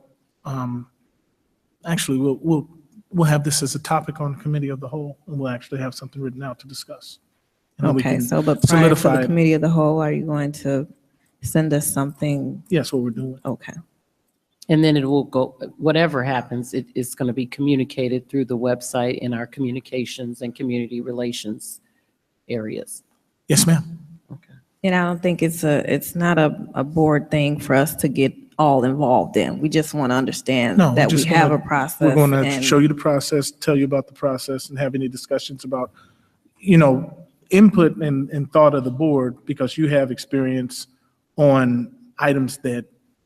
Actually, we'll have this as a topic on committee of the whole, and we'll actually have something written out to discuss. And then we Okay, can so but prior to solidify the it. committee of the whole, are you going to send us something? Yes, what we're doing. Okay. And then it will go, whatever happens, it's going to be communicated through the website in our communications and community relations areas. Yes, ma'am. And I don't think it's not a board thing for us to get all involved in. We just want to understand No, that we have a process. We're going to and- show you the process, tell you about the process, and have any discussions about, input and thought of the board, because you have experience on items that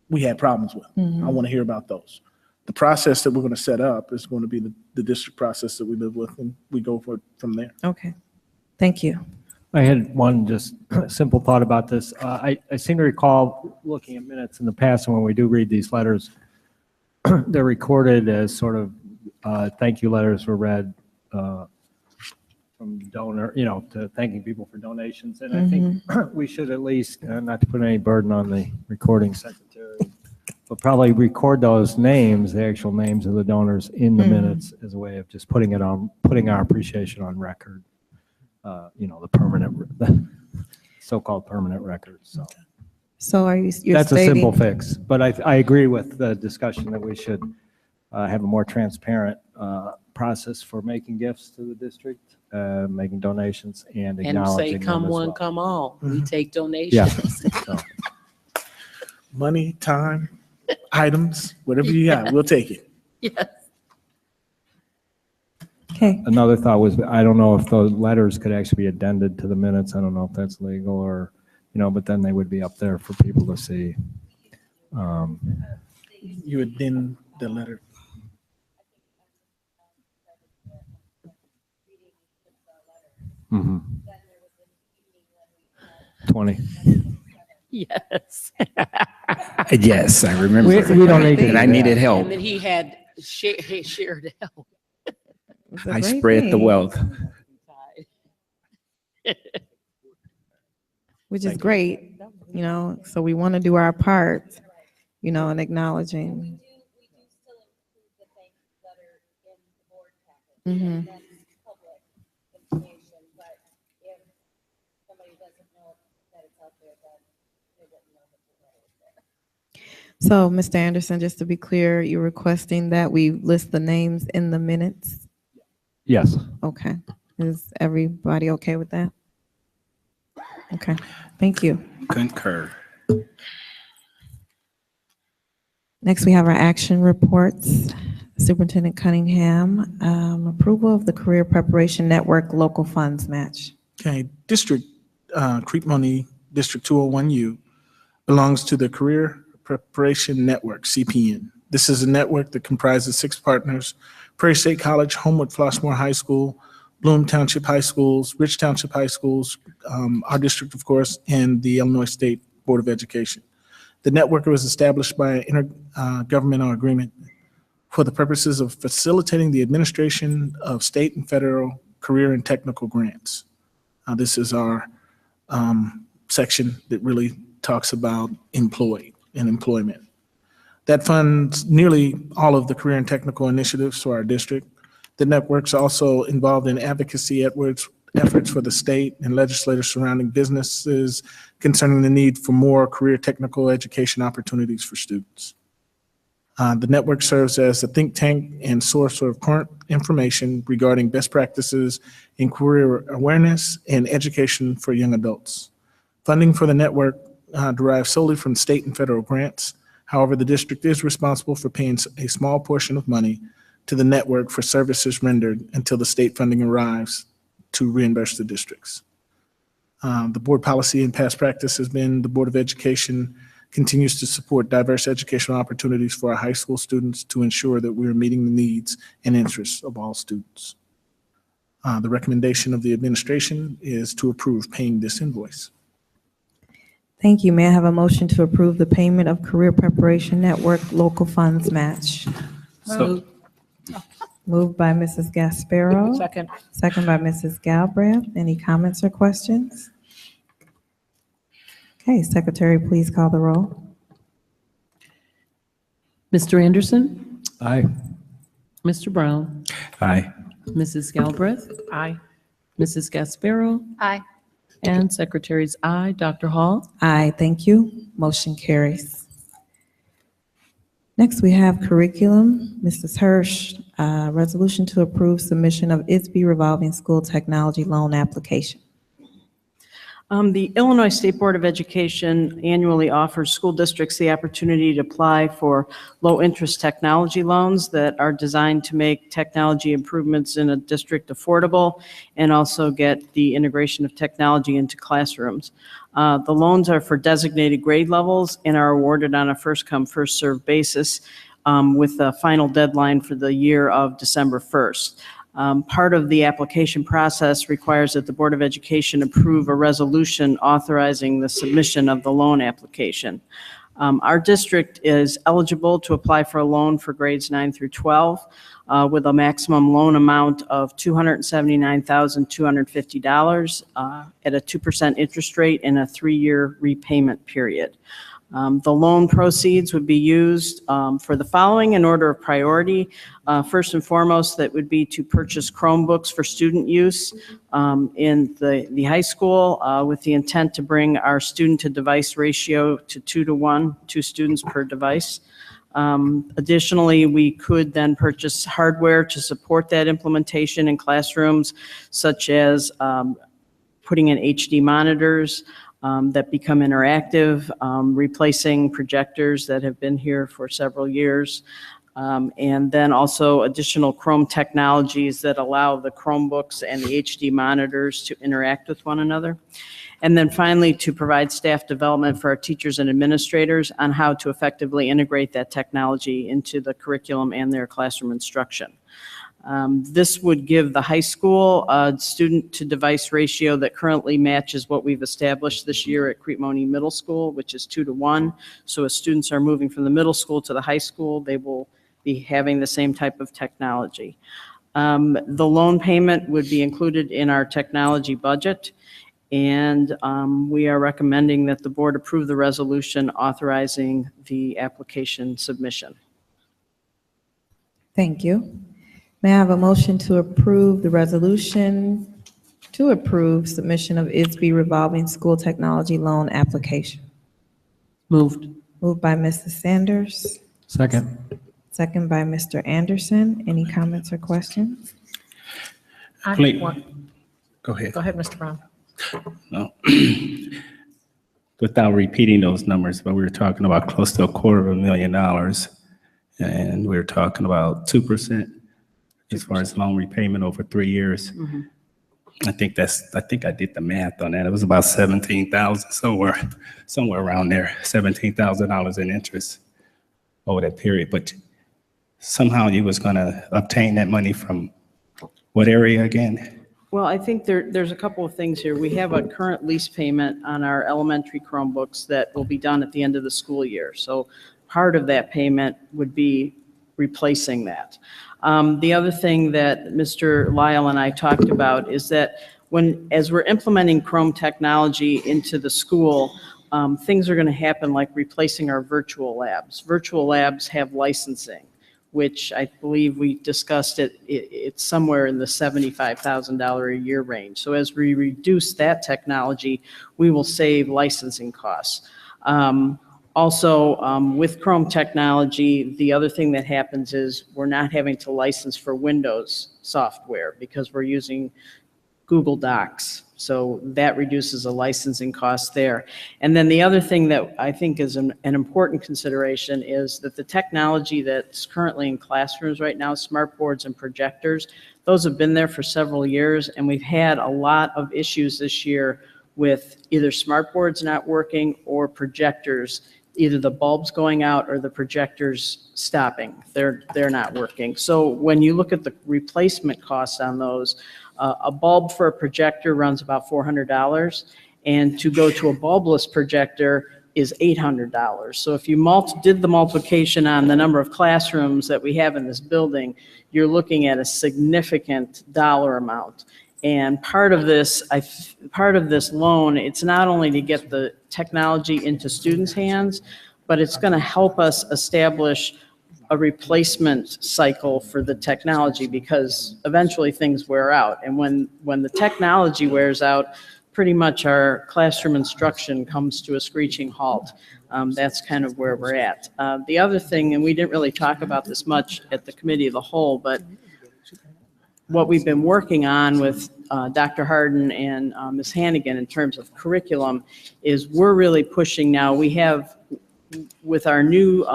we had problems with. I want to hear about those. The process that we're going to set up is going to be the district process that we live with, and we go from there. Okay, thank you. I had one just simple thought about this. I seem to recall looking at minutes in the past, and when we do read these letters, they're recorded as sort of thank you letters were read from donor, to thanking people for donations. And I think we should at least, not to put any burden on the recording secretary, but probably record those names, the actual names of the donors in the minutes as a way of just putting our appreciation on record. The so-called permanent records. So are you're That's stating? a simple fix, but I agree with the discussion that we should have a more transparent process for making gifts to the district, making donations, and And acknowledging say, them come as one, well. come all. We take Yeah. donations. So, Money, time, items, whatever you got, we'll take it. Yes. Okay, another thought was, I don't know if those letters could actually be addended to the minutes. I don't know if that's legal or, but then they would be up there for people to see. You would then the letter. Mhm. 20. Yes. Yes, I remember. We don't need to And I do that. needed help. And then he had shared help. it's a I great spread the thing, wealth. which is great, so we want to do our part, in acknowledging. We do still include the thank you letter in the board packet. Mhm. That's public information, but if somebody doesn't know that it's out there, then they wouldn't know that the letter is there. So, Mr. Anderson, just to be clear, you're requesting that we list the names in the minutes? Yes. Okay. Is everybody okay with that? Okay, thank you. Concur. Next, we have our action reports. Superintendent Cunningham, approval of the Career Preparation Network local funds match. Okay, Crete Monee, District 201U, belongs to the Career Preparation Network, CPN. This is a network that comprises 6 partners: Prairie State College, Homewood Flossmoor High School, Bloom Township High Schools, Rich Township High Schools, our district, of course, and the Illinois State Board of Education. The network was established by intergovernmental agreement for the purposes of facilitating the administration of state and federal career and technical grants. This is our section that really talks about employment. that funds nearly all of the career and technical initiatives for our district. The network's also involved in advocacy efforts for the state and legislators surrounding businesses concerning the need for more career technical education opportunities for students. The network serves as a think tank and source of current information regarding best practices in career awareness and education for young adults. Funding for the network derives solely from state and federal grants. However, the district is responsible for paying a small portion of money to the network for services rendered until the state funding arrives to reimburse the districts. The board policy and past practice has been the Board of Education continues to support diverse educational opportunities for our high school students to ensure that we are meeting the needs and interests of all students. The recommendation of the administration is to approve paying this invoice. Thank you. May I have a motion to approve the payment of Career Preparation Network local funds match? So, Moved by Mrs. Gasparo. Second. Second by Mrs. Galbraith. Any comments or questions? Okay, Secretary, please call the roll. Mr. Anderson, Aye. Mr. Brown, aye. Mrs. Galbraith, Aye. Mrs. Gasparo, Aye. and Secretary's aye. Dr. Hall? Aye, thank you. Motion carries. Next, we have curriculum. Mrs. Hirsch, resolution to approve submission of ISB revolving school technology loan application. The Illinois State Board of Education annually offers school districts the opportunity to apply for low-interest technology loans that are designed to make technology improvements in a district affordable and also get the integration of technology into classrooms. The loans are for designated grade levels and are awarded on a first-come, first-served basis with a final deadline for the year of December 1st. Part of the application process requires that the Board of Education approve a resolution authorizing the submission of the loan application. Our district is eligible to apply for a loan for grades 9 through 12 with a maximum loan amount of $279,250 at a 2% interest rate and a 3-year repayment period. The loan proceeds would be used for the following in order of priority. First and foremost, that would be to purchase Chromebooks for student use in the high school with the intent to bring our student-to-device ratio to 2-to-1, 2 students per device. Additionally, we could then purchase hardware to support that implementation in classrooms, such as putting in HD monitors, that become interactive, replacing projectors that have been here for several years, and then also additional Chrome technologies that allow the Chromebooks and the HD monitors to interact with one another. And then finally, to provide staff development for our teachers and administrators on how to effectively integrate that technology into the curriculum and their classroom instruction. This would give the high school a student-to-device ratio that currently matches what we've established this year at Crete Monee Middle School, which is 2-to-1. So as students are moving from the middle school to the high school, they will be having the same type of technology. The loan payment would be included in our technology budget, and we are recommending that the board approve the resolution authorizing the application submission. Thank you. May I have a motion to approve the resolution to approve submission of ISB revolving school technology loan application? Moved. Moved by Mrs. Sanders, Second. second by Mr. Anderson. Any comments or questions? Please. Go Go ahead. ahead, Mr. Brown. No. Without repeating those numbers, but we were talking about close to $250,000, and we were talking about 2% as far as loan repayment over 3 years. Mm-hmm. I think I did the math on that. It was about 17,000, somewhere around there, $17,000 in interest over that period. But somehow you was going to obtain that money from what area again? Well, I think there's a couple of things here. We have a current lease payment on our elementary Chromebooks that will be done at the end of the school year. So part of that payment would be replacing that. The other thing that Mr. Lyle and I talked about is that as we're implementing Chrome technology into the school, things are going to happen like replacing our virtual labs. Virtual labs have licensing, which I believe we discussed it's somewhere in the $75,000 a year range. So as we reduce that technology, we will save licensing costs. Also, with Chrome technology, the other thing that happens is we're not having to license for Windows software because we're using Google Docs. So that reduces the licensing cost there. And then the other thing that I think is an important consideration is that the technology that's currently in classrooms right now, smart boards and projectors, those have been there for several years, and we've had a lot of issues this year with either smart boards not working or projectors, either the bulbs going out or the projectors stopping. They're not working. So when you look at the replacement costs on those, a bulb for a projector runs about $400, and to go to a bulbless projector is $800. So if you did the multiplication on the number of classrooms that we have in this building, you're looking at a significant dollar amount. And part of this loan, it's not only to get the technology into students' hands, but it's going to help us establish a replacement cycle for the technology, because eventually things wear out. And when the technology wears out, pretty much our classroom instruction comes to a screeching halt. That's kind of where we're at. The other thing, and we didn't really talk about this much at the committee of the whole, but what we've been working on with Dr. Harden and Ms. Hannigan in terms of curriculum is we're really pushing now. We have with our new,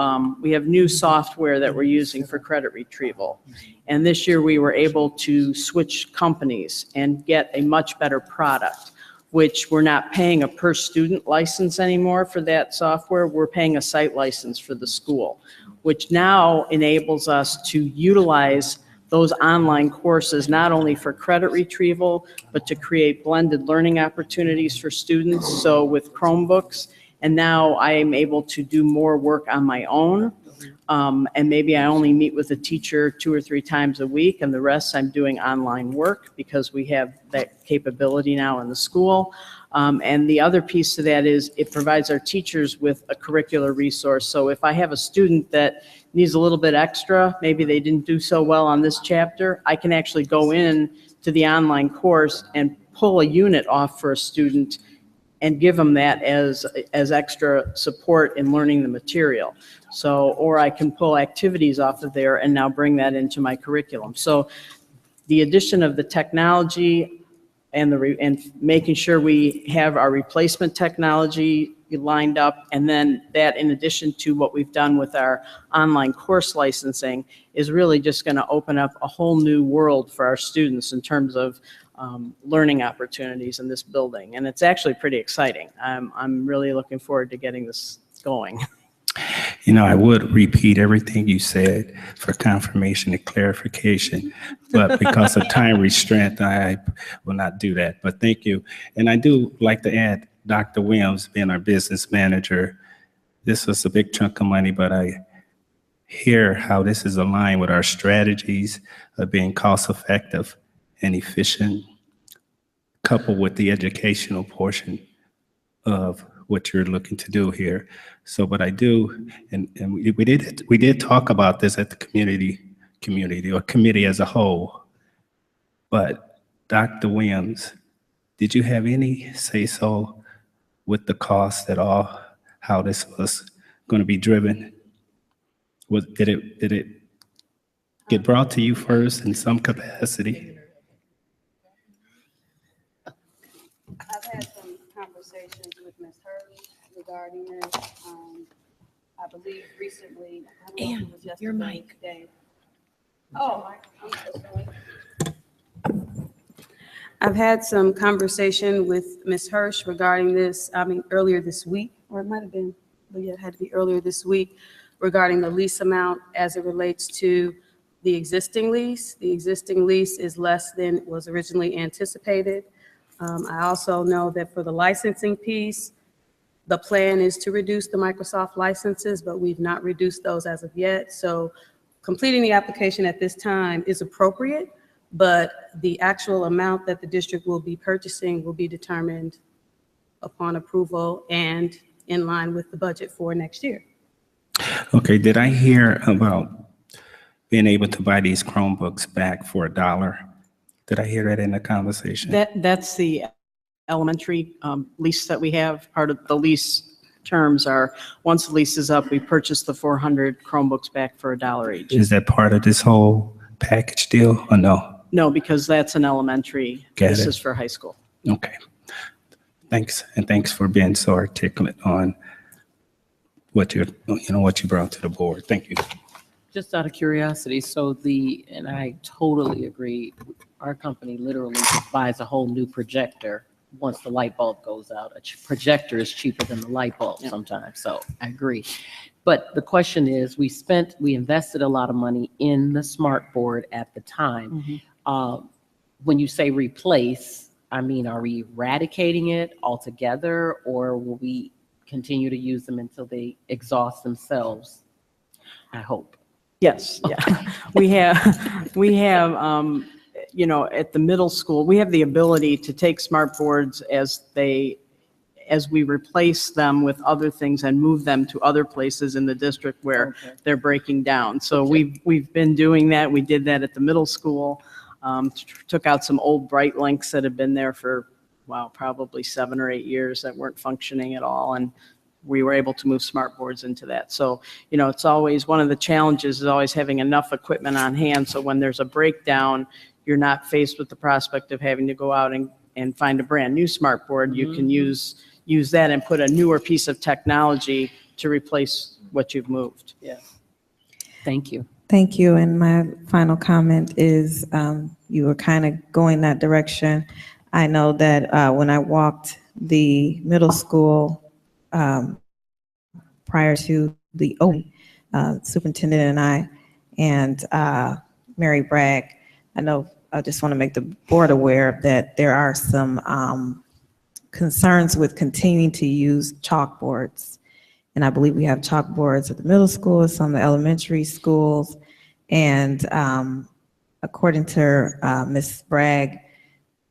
we have new software that we're using for credit retrieval. And this year we were able to switch companies and get a much better product, which we're not paying a per student license anymore for that software. We're paying a site license for the school, which now enables us to utilize those online courses, not only for credit retrieval, but to create blended learning opportunities for students. So with Chromebooks, and now I am able to do more work on my own. And maybe I only meet with a teacher 2 or 3 times a week, and the rest I'm doing online work because we have that capability now in the school. And the other piece to that is it provides our teachers with a curricular resource. So if I have a student that needs a little bit extra, maybe they didn't do so well on this chapter, I can actually go in to the online course and pull a unit off for a student and give them that as extra support in learning the material. So, or I can pull activities off of there and now bring that into my curriculum. So the addition of the technology and making sure we have our replacement technology lined up, and then that in addition to what we've done with our online course licensing is really just going to open up a whole new world for our students in terms of learning opportunities in this building. And it's actually pretty exciting. I'm really looking forward to getting this going. You know, I would repeat everything you said for confirmation and clarification, but because of time restraint, I will not do that. But thank you. And I do like to add, Dr. Williams being our business manager, this was a big chunk of money, but I hear how this is aligned with our strategies of being cost effective and efficient, coupled with the educational portion of what you're looking to do here. So, but I do, and we did talk about this at the community or committee as a whole. But Dr. Williams, did you have any say so with the cost at all? How this was going to be driven? Did it get brought to you first in some capacity? I've had some conversations with Ms. Hurley regarding this. I believe recently, I don't know if it was yesterday your or mic. today. Oh, I'm so sorry. I've had some conversation with Ms. Hirsch regarding this, earlier this week, or it might have been, but yeah, it had to be earlier this week, regarding the lease amount as it relates to the existing lease. The existing lease is less than was originally anticipated. I also know that for the licensing piece, the plan is to reduce the Microsoft licenses, but we've not reduced those as of yet. So completing the application at this time is appropriate, but the actual amount that the district will be purchasing will be determined upon approval and in line with the budget for next year. Okay, did I hear about being able to buy these Chromebooks back for $1? Did I hear that in the conversation? That's the elementary lease that we have. Part of the lease terms are, once the lease is up, we purchase the 400 Chromebooks back for $1 each. Is that part of this whole package deal or no? No, because that's an elementary. Got This it. is for high school. Okay. Thanks, and thanks for being so articulate on what you brought to the board. Thank you. Just out of curiosity, and I totally agree, our company literally just buys a whole new projector once the light bulb goes out. A projector is cheaper than the light bulb sometimes, so I agree. But the question is, we invested a lot of money in the smart board at the time. When you say replace, I mean, are we eradicating it altogether, or will we continue to use them until they exhaust themselves? I hope. Yes, yeah. We have, at the middle school, we have the ability to take smart boards as we replace them with other things and move them to other places in the district where they're breaking down. So we've been doing that. We did that at the middle school. Took out some old Bright Links that had been there for, probably 7 or 8 years that weren't functioning at all. And we were able to move smart boards into that. So, it's always, one of the challenges is always having enough equipment on hand. So when there's a breakdown, you're not faced with the prospect of having to go out and find a brand new smart board. You can use that and put a newer piece of technology to replace what you've moved. Yeah. Thank you. Thank you. And my final comment is you were kind of going that direction. I know that when I walked the middle school prior to the opening, superintendent and I and Mary Bragg, I just want to make the board aware that there are some concerns with continuing to use chalkboards. And I believe we have chalkboards at the middle school, some of the elementary schools. And according to Ms. Bragg,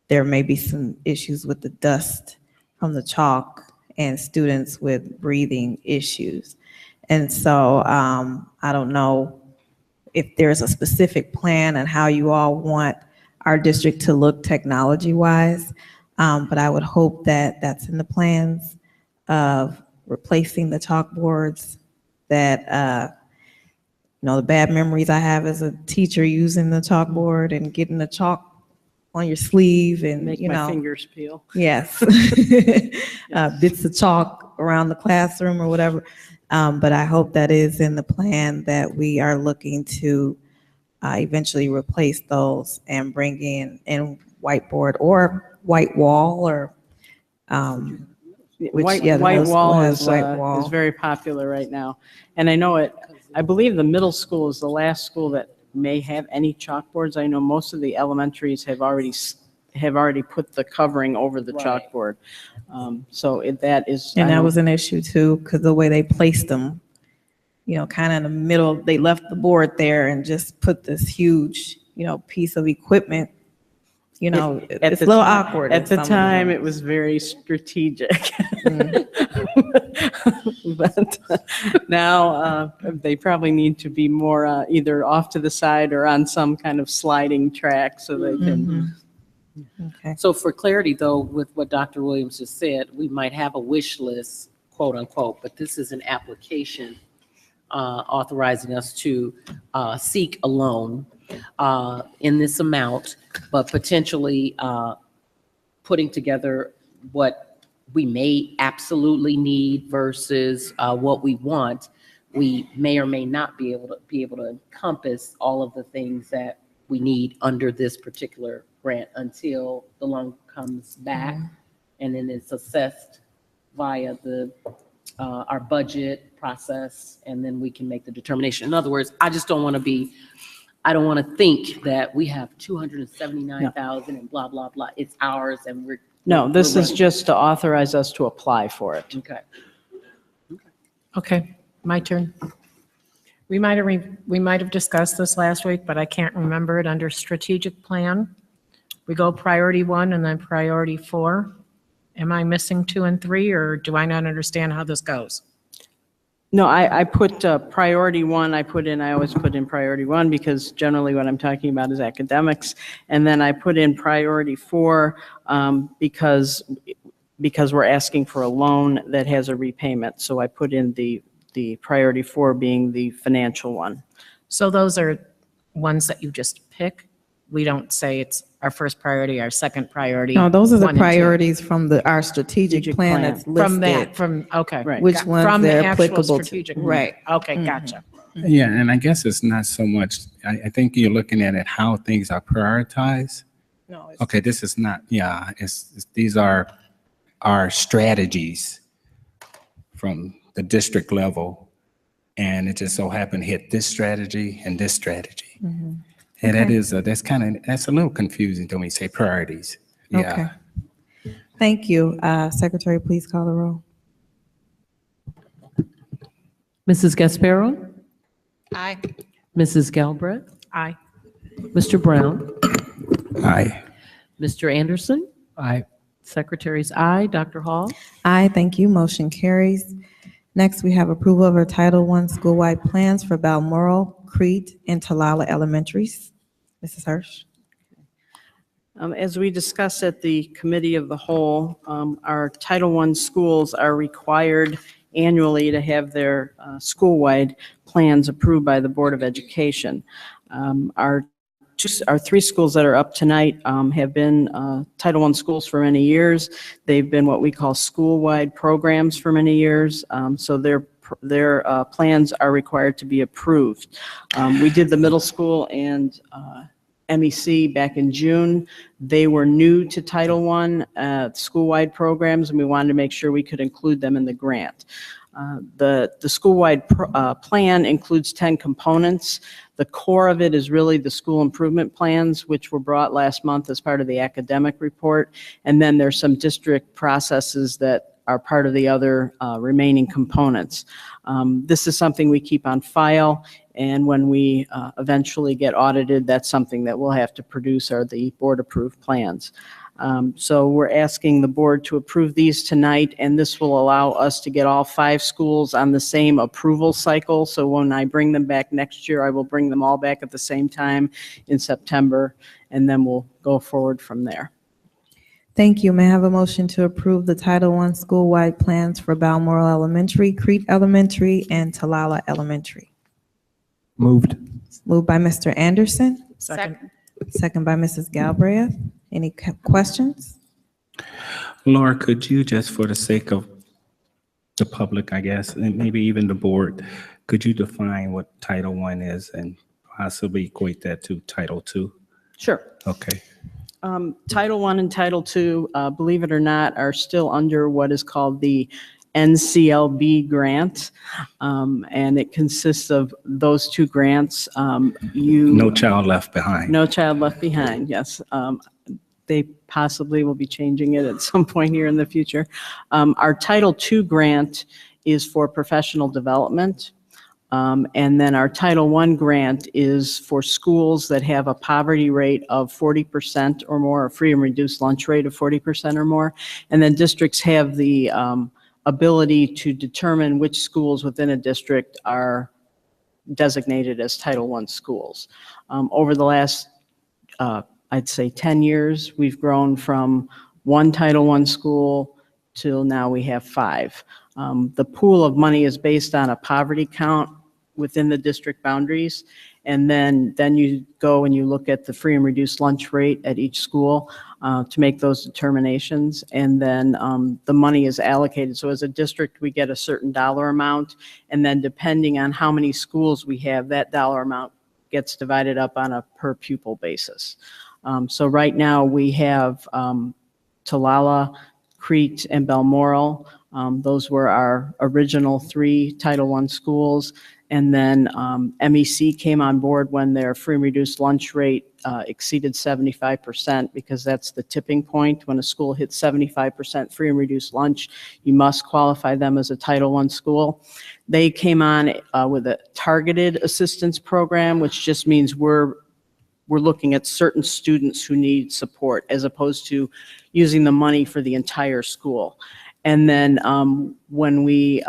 there may be some issues with the dust from the chalk and students with breathing issues. And so I don't know if there's a specific plan and how you all want our district to look technology-wise, but I would hope that that's in the plans of replacing the chalkboards. That the bad memories I have as a teacher using the chalkboard and getting the chalk on your sleeve and Make my fingers peel. Yes, bits of chalk around the classroom or whatever. But I hope that is in the plan, that we are looking to eventually replace those and bring in whiteboard or white wall or White wall is very popular right now. And I believe the middle school is the last school that may have any chalkboards. I know most of the elementaries have already put the covering over the chalkboard. So that is. And that was an issue too, because the way they placed them, kind of in the middle, they left the board there and just put this huge, piece of equipment. It's a little awkward. At the time, it was very strategic. But now they probably need to be more either off to the side or on some kind of sliding track so they can. Okay. So for clarity, though, with what Dr. Williams just said, we might have a wish list, quote unquote, but this is an application authorizing us to seek a loan in this amount, but potentially putting together what we may absolutely need versus what we want. We may or may not be able to encompass all of the things that we need under this particular grant until the loan comes back, and then it's assessed via our budget process, and then we can make the determination. In other words, I don't want to think that we have 279,000 and blah, blah, blah. It's ours and this is just to authorize us to apply for it. Okay, my turn. We might have discussed this last week, but I can't remember it. Under strategic plan, we go priority 1 and then priority 4. Am I missing 2 and 3, or do I not understand how this goes? No, I put priority one, I always put in priority one because generally what I'm talking about is academics. And then I put in priority 4 because we're asking for a loan that has a repayment. So I put in the priority 4 being the financial one. So those are ones that you just pick? We don't say it's our first priority, our second priority? No, those are the 1 and 2. priorities from our strategic plan that's listed. Okay. Right. Which ones From the they're actual applicable to. strategic. Right. Okay, gotcha. Yeah, and I guess it's not so much, I think you're looking at it, how things are prioritized. No, Okay, this is not, yeah, these are our strategies from the district level. And it just so happened to hit this strategy and this strategy. And that Okay. is, that's a little confusing to me, say priorities. Okay. Yeah. Thank you. Secretary, please call the roll. Mrs. Gasparo? Aye. Mrs. Galbraith? Aye. Mr. Brown? Aye. Mr. Anderson? Aye. Secretary's aye. Dr. Hall? Aye, thank you. Motion carries. Next, we have approval of our Title I school-wide plans for Balmoral, Crete, and Talala Elementaries. Mrs. Hirsch. As we discussed at the Committee of the Whole, our Title I schools are required annually to have their school-wide plans approved by the Board of Education. Our 3 schools that are up tonight have been Title I schools for many years. They've been what we call school-wide programs for many years, so their plans are required to be approved. We did the middle school and MEC back in June. They were new to Title I school-wide programs, and we wanted to make sure we could include them in the grant. The school-wide plan includes 10 components. The core of it is really the school improvement plans, which were brought last month as part of the academic report. And then there's some district processes that are part of the other remaining components. This is something we keep on file, and when we eventually get audited, that's something that we'll have to produce are the board-approved plans. So we're asking the board to approve these tonight, and this will allow us to get all 5 schools on the same approval cycle. So when I bring them back next year, I will bring them all back at the same time in September, and then we'll go forward from there. Thank you. May I have a motion to approve the Title I school-wide plans for Balmoral Elementary, Crete Elementary, and Talala Elementary? Moved. Moved by Mr. Anderson, Second. second by Mrs. Galbraith. Any questions? Laura, could you, just for the sake of the public, I guess, and maybe even the board, could you define what Title I is and possibly equate that to Title II? Sure. Okay. Title I and Title II, believe it or not, are still under what is called the NCLB grant, and it consists of those 2 grants. No Child Left Behind. No Child Left Behind, yes. They possibly will be changing it at some point here in the future. Our Title II grant is for professional development. And then our Title I grant is for schools that have a poverty rate of 40% or more, a free and reduced lunch rate of 40% or more. And then districts have the ability to determine which schools within a district are designated as Title I schools. Over the last, I'd say 10 years, we've grown from 1 Title I school till now we have 5. The pool of money is based on a poverty count within the district boundaries. And then you go and you look at the free and reduced lunch rate at each school to make those determinations. And then the money is allocated. So as a district, we get a certain dollar amount. And then depending on how many schools we have, that dollar amount gets divided up on a per pupil basis. So right now we have Talala, Crete, and Balmoral. Those were our original 3 Title I schools. And then MEC came on board when their free and reduced lunch rate exceeded 75%, because that's the tipping point. When a school hits 75% free and reduced lunch, you must qualify them as a Title I school. They came on with a targeted assistance program, which just means we're we're looking at certain students who need support as opposed to using the money for the entire school. And then when we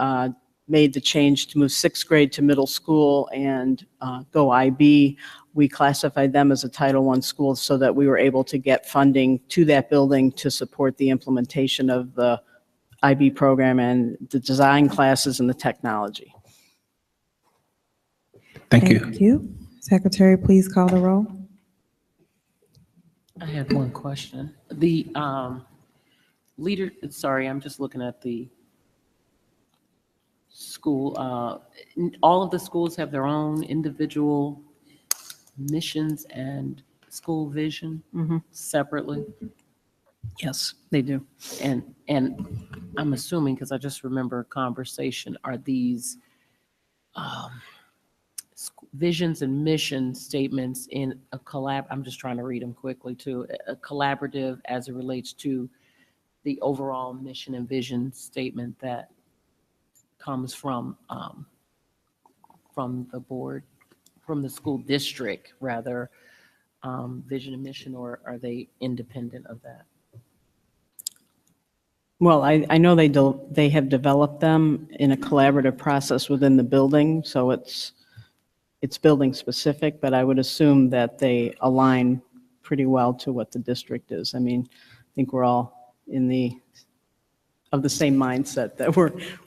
made the change to move sixth grade to middle school and go IB, we classified them as a Title I school so that we were able to get funding to that building to support the implementation of the IB program and the design classes and the technology. Thank you. Thank you. Secretary, please call the roll. I had one question. The sorry, I'm just looking at the school. All of the schools have their own individual missions and school vision separately. Yes, they do. And I'm assuming, because I just remember a conversation, are these visions and mission statements in a I'm just trying to read them quickly too, a collaborative as it relates to the overall mission and vision statement that comes from the board, from the school district rather, vision and mission, or are they independent of that? Well, I know they have developed them in a collaborative process within the building, so it's building specific, but I would assume that they align pretty well to what the district is. I mean, I think we're all of the same mindset that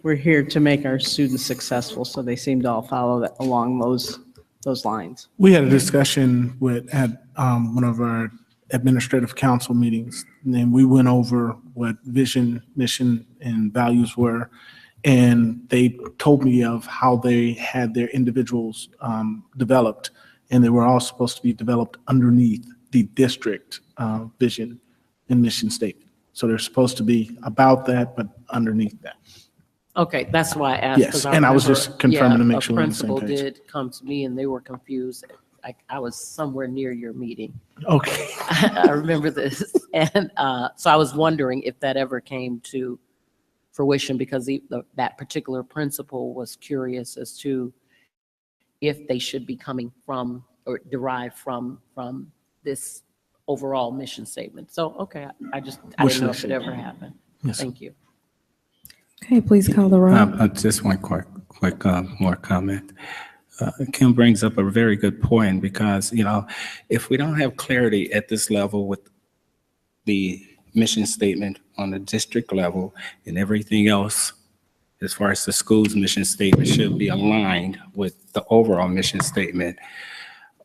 we're here to make our students successful, so they seem to all follow that along those lines. We had a discussion at one of our administrative council meetings, and then we went over what vision, mission, and values were. And they told me of how they had their individuals developed, and they were all supposed to be developed underneath the district vision and mission statement. So they're supposed to be about that, but underneath that. Okay, that's why I asked. Yes, 'cause and I was remember, just confirming to make sure we're on the same A principal page. did come to me and they were confused. I was somewhere near your meeting. Okay. I remember this. And so I was wondering if that ever came to fruition, because that particular principal was curious as to if they should be coming from or derived from this overall mission statement. So, okay, I didn't know if it ever happened. Yes. Thank you. Okay, please call the roll. Just one quick more comment. Kim brings up a very good point, because, if we don't have clarity at this level with the mission statement on the district level and everything else, as far as the school's mission statement should be aligned with the overall mission statement,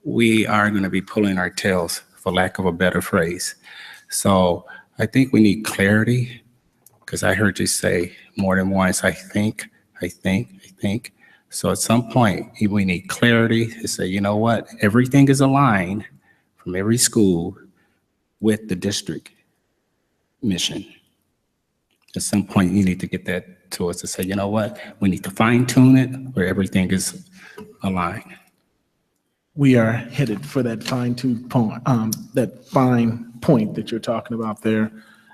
we are going to be pulling our tails, for lack of a better phrase. So I think we need clarity, because I heard you say more than once, I think. So at some point, we need clarity to say, you know what, everything is aligned from every school with the district mission. At some point, you need to get that to us to say, you know what, we need to fine tune it where everything is aligned. We are headed for that fine-tuned point, that fine point that you're talking about there.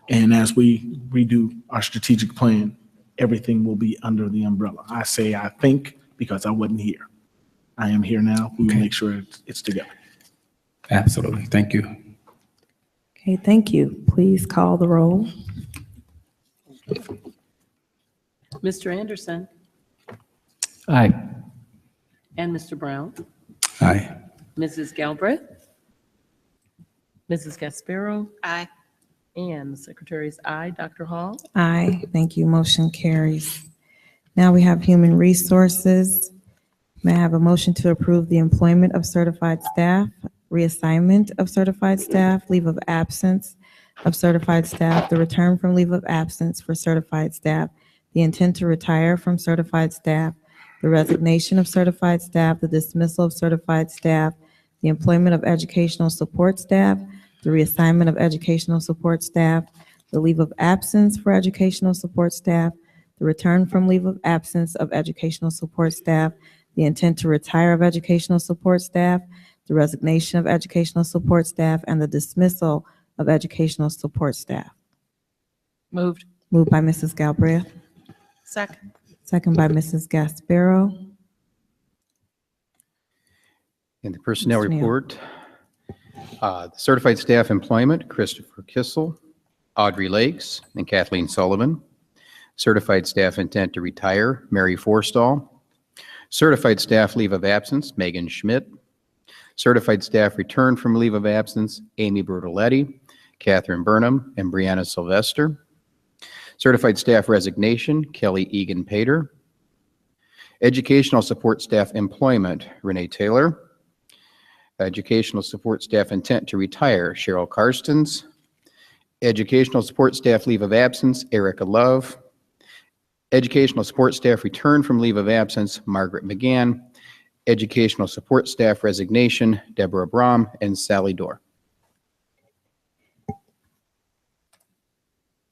And as we redo our strategic plan, everything will be under the umbrella. I say I think because I wasn't here. I am here now. We will make sure it's together. Absolutely. Thank you. Okay, thank you. Please call the roll. Mr. Anderson Aye. and Mr. Brown, Aye. Mrs. Galbraith, Mrs. Gasparo, Aye. and the Secretary's aye. Dr. Hall? Aye, thank you. Motion carries. Now we have human resources. May I have a motion to approve the employment of certified staff, reassignment of certified staff, leave of absence of certified staff, the return from leave of absence for certified staff, the intent to retire from certified staff, the resignation of certified staff, the dismissal of certified staff, the employment of educational support staff, the reassignment of educational support staff, the leave of absence for educational support staff, the return from leave of absence of educational support staff, the intent to retire of educational support staff, the resignation of educational support staff, and the dismissal of educational support staff. Moved. Moved by Mrs. Galbraith, Second. second by Mrs. Gasparo. In the personnel Mr. Neal. report, The certified staff employment, Christopher Kissel, Audrey Lakes, and Kathleen Sullivan. Certified staff intent to retire, Mary Forstall. Certified staff leave of absence, Megan Schmidt. Certified staff return from leave of absence, Amy Bertoletti, Catherine Burnham, and Brianna Sylvester. Certified staff resignation, Kelly Egan Pater. Educational support staff employment, Renee Taylor. Educational support staff intent to retire, Cheryl Karstens. Educational support staff leave of absence, Erica Love. Educational support staff return from leave of absence, Margaret McGann. Educational support staff resignation, Deborah Brom and Sally Dorr.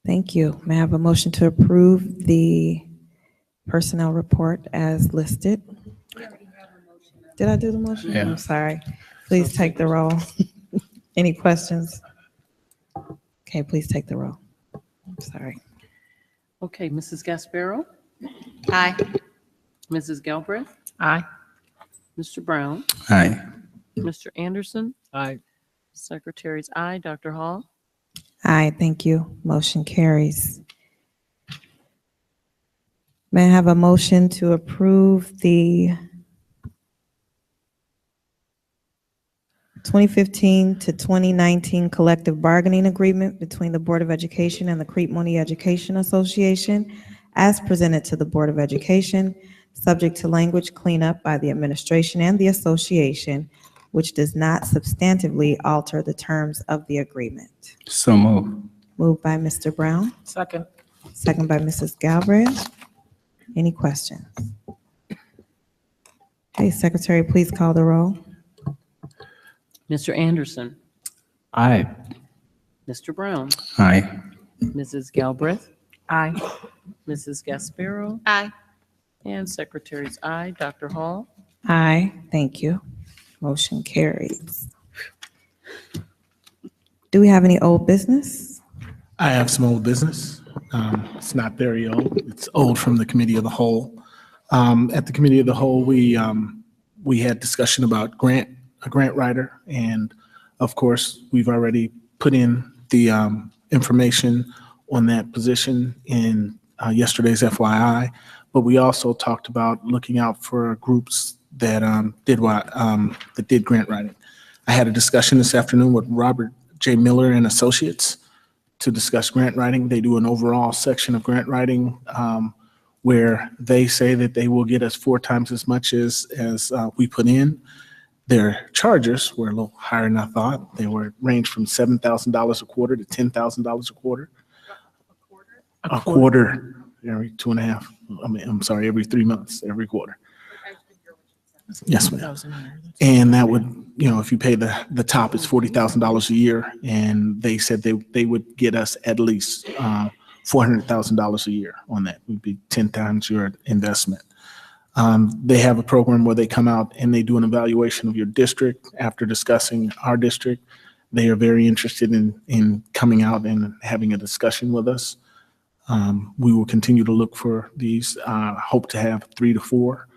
Thank you. May I have a motion to approve the personnel report as listed? Did I do the motion? Yeah. I'm sorry. Please take the roll. Any questions? Okay, please take the roll. I'm sorry. Okay, Mrs. Gasparo? Aye. Mrs. Galbraith? Aye. Mr. Brown? Aye. Mr. Anderson? Aye. Secretary's aye. Dr. Hall? Aye, thank you. Motion carries. May I have a motion to approve the 2015 to 2019 collective bargaining agreement between the Board of Education and the Crete Monee Education Association as presented to the Board of Education, subject to language cleanup by the administration and the association, which does not substantively alter the terms of the agreement. So move. Moved by Mr. Brown, Second. second by Mrs. Galbraith. Any questions? Okay, Secretary, please call the roll. Mr. Anderson? Aye. Mr. Brown? Aye. Mrs. Galbraith? Aye. Mrs. Gasparo? Aye. And Secretary's aye. Dr. Hall? Aye, thank you. Motion carries. Do we have any old business? I have some old business. It's not very old. It's old from the Committee of the Whole. At the Committee of the Whole, we had discussion about a grant writer, and of course, we've already put in the information on that position in yesterday's FYI. But we also talked about looking out for groups that did grant writing. I had a discussion this afternoon with Robert J. Miller and Associates to discuss grant writing. They do an overall section of grant writing where they say that they will get us 4 times as much as we put in. Their charges were a little higher than I thought. They were ranged from $7,000 a quarter to $10,000 a quarter. A quarter every 2.5. I'm sorry, every 3 months, every quarter. Yes, ma'am. And that would, if you pay the top, it's $40,000 a year. And they said they would get us at least $400,000 a year on that. It would be 10 times your investment. They have a program where they come out and they do an evaluation of your district after discussing our district. They are very interested in coming out and having a discussion with us. We will continue to look for these, hope to have 3 to 4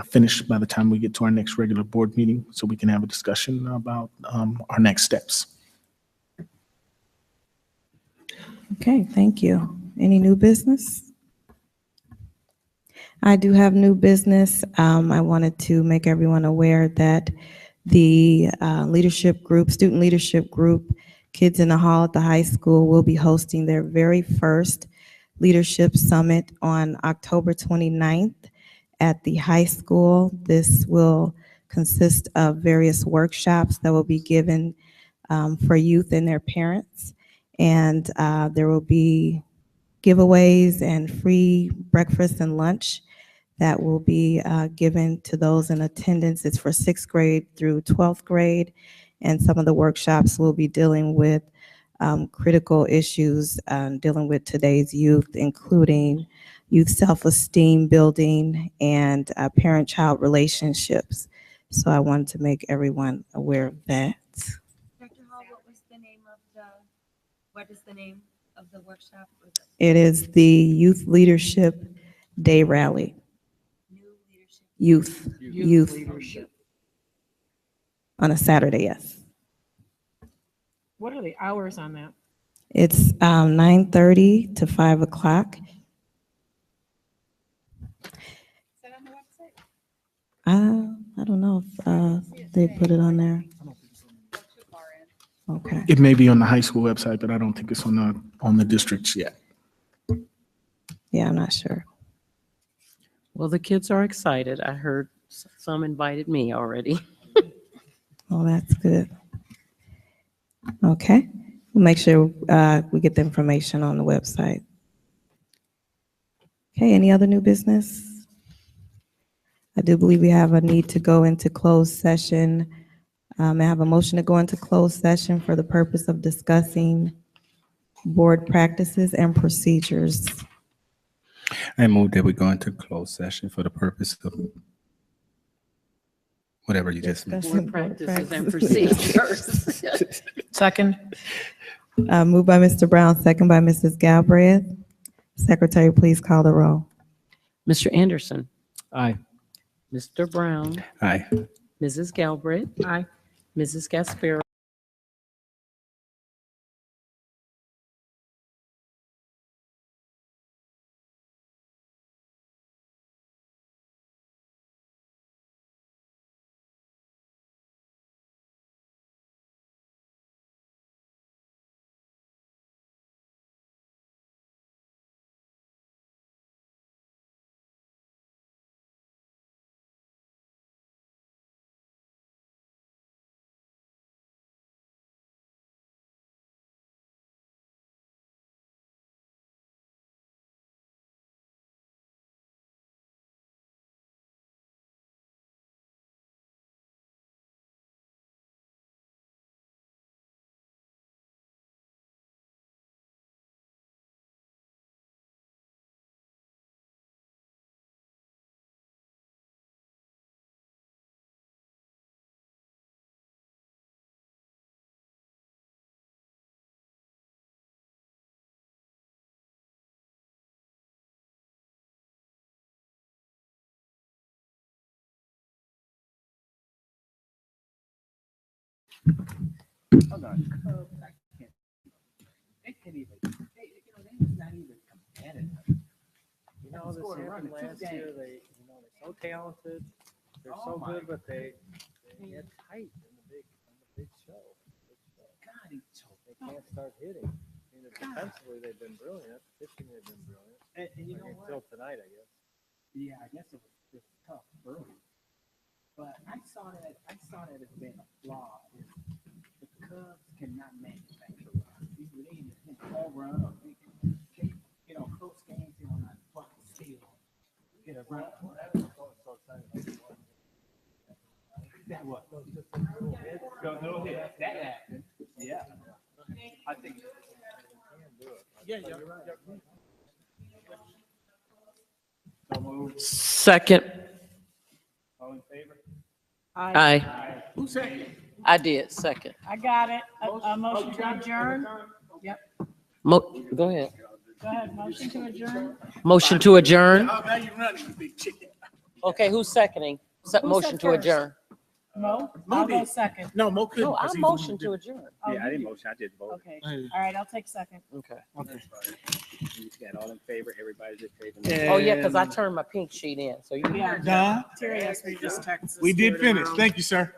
finished by the time we get to our next regular board meeting so we can have a discussion about our next steps. Okay, thank you. Any new business? I do have new business. I wanted to make everyone aware that the leadership group, student leadership group, Kids in the Hall at the high school will be hosting their very first leadership summit on October 29th at the high school. This will consist of various workshops that will be given for youth and their parents. And there will be giveaways and free breakfast and lunch that will be given to those in attendance. It's for 6th grade through 12th grade. And some of the workshops will be dealing with critical issues dealing with today's youth, including youth self-esteem building and parent-child relationships. So I wanted to make everyone aware of that. Dr. Hall, what is the name of the workshop? It is the Youth Leadership Day Rally. Youth Leadership. on a Saturday, yes. What are the hours on that? It's 9:30 to 5 o'clock. I don't know if they put it on there. Okay. It may be on the high school website, but I don't think it's on the districts yet. Yeah, I'm not sure. Well, the kids are excited. I heard some invited me already. Oh, that's good. Okay. We'll make sure we get the information on the website. Okay, any other new business? I do believe we have a need to go into closed session. I have a motion to go into closed session for the purpose of discussing board practices and procedures. I move that we go into closed session for the purpose of whatever you just mentioned. Board practices and procedures. Second. Moved by Mr. Brown, second by Mrs. Galbraith. Secretary, please call the roll. Mr. Anderson, Aye. Mr. Brown, Aye. Mrs. Galbraith, Aye. Mrs. Gasparo. Hold on. They can't even, they're not even competitive. You know, this happened last year. They're so talented. They're so good, but they get tight in the big show. God, he's so They can't start hitting. I mean, defensively, they've been brilliant. Pitching, they've been brilliant. And you know what? Until tonight, I guess. Yeah, I guess it was tough early. But I saw that as being a flaw. The Cubs cannot manufacture runs. Either they either hit a home run or they can, close games, not fucking steal. Get a run. That what? No hit. That happened. Yeah. I think. Yeah, you're right. So moved. Second. All in favor? Aye. Who seconded? I did, second. I got it. A motion to adjourn? Yep. Go ahead. Go ahead. Motion to adjourn? Motion to adjourn. Oh, now you're running, you big chicken. Okay, who's seconding? Who said Motion to first? adjourn. Mo? I'll go second. No, Mo couldn't. No, I motion to adjourn. Oh, Yeah, I you didn't did. motion, I did vote. Okay. All right, I'll take second. Okay. You got all in favor, everybody's in favor. Oh, yeah, because I turned my pink sheet in, so you. Yeah. Don? Terry asked me to just text. We did finish. Thank you, sir.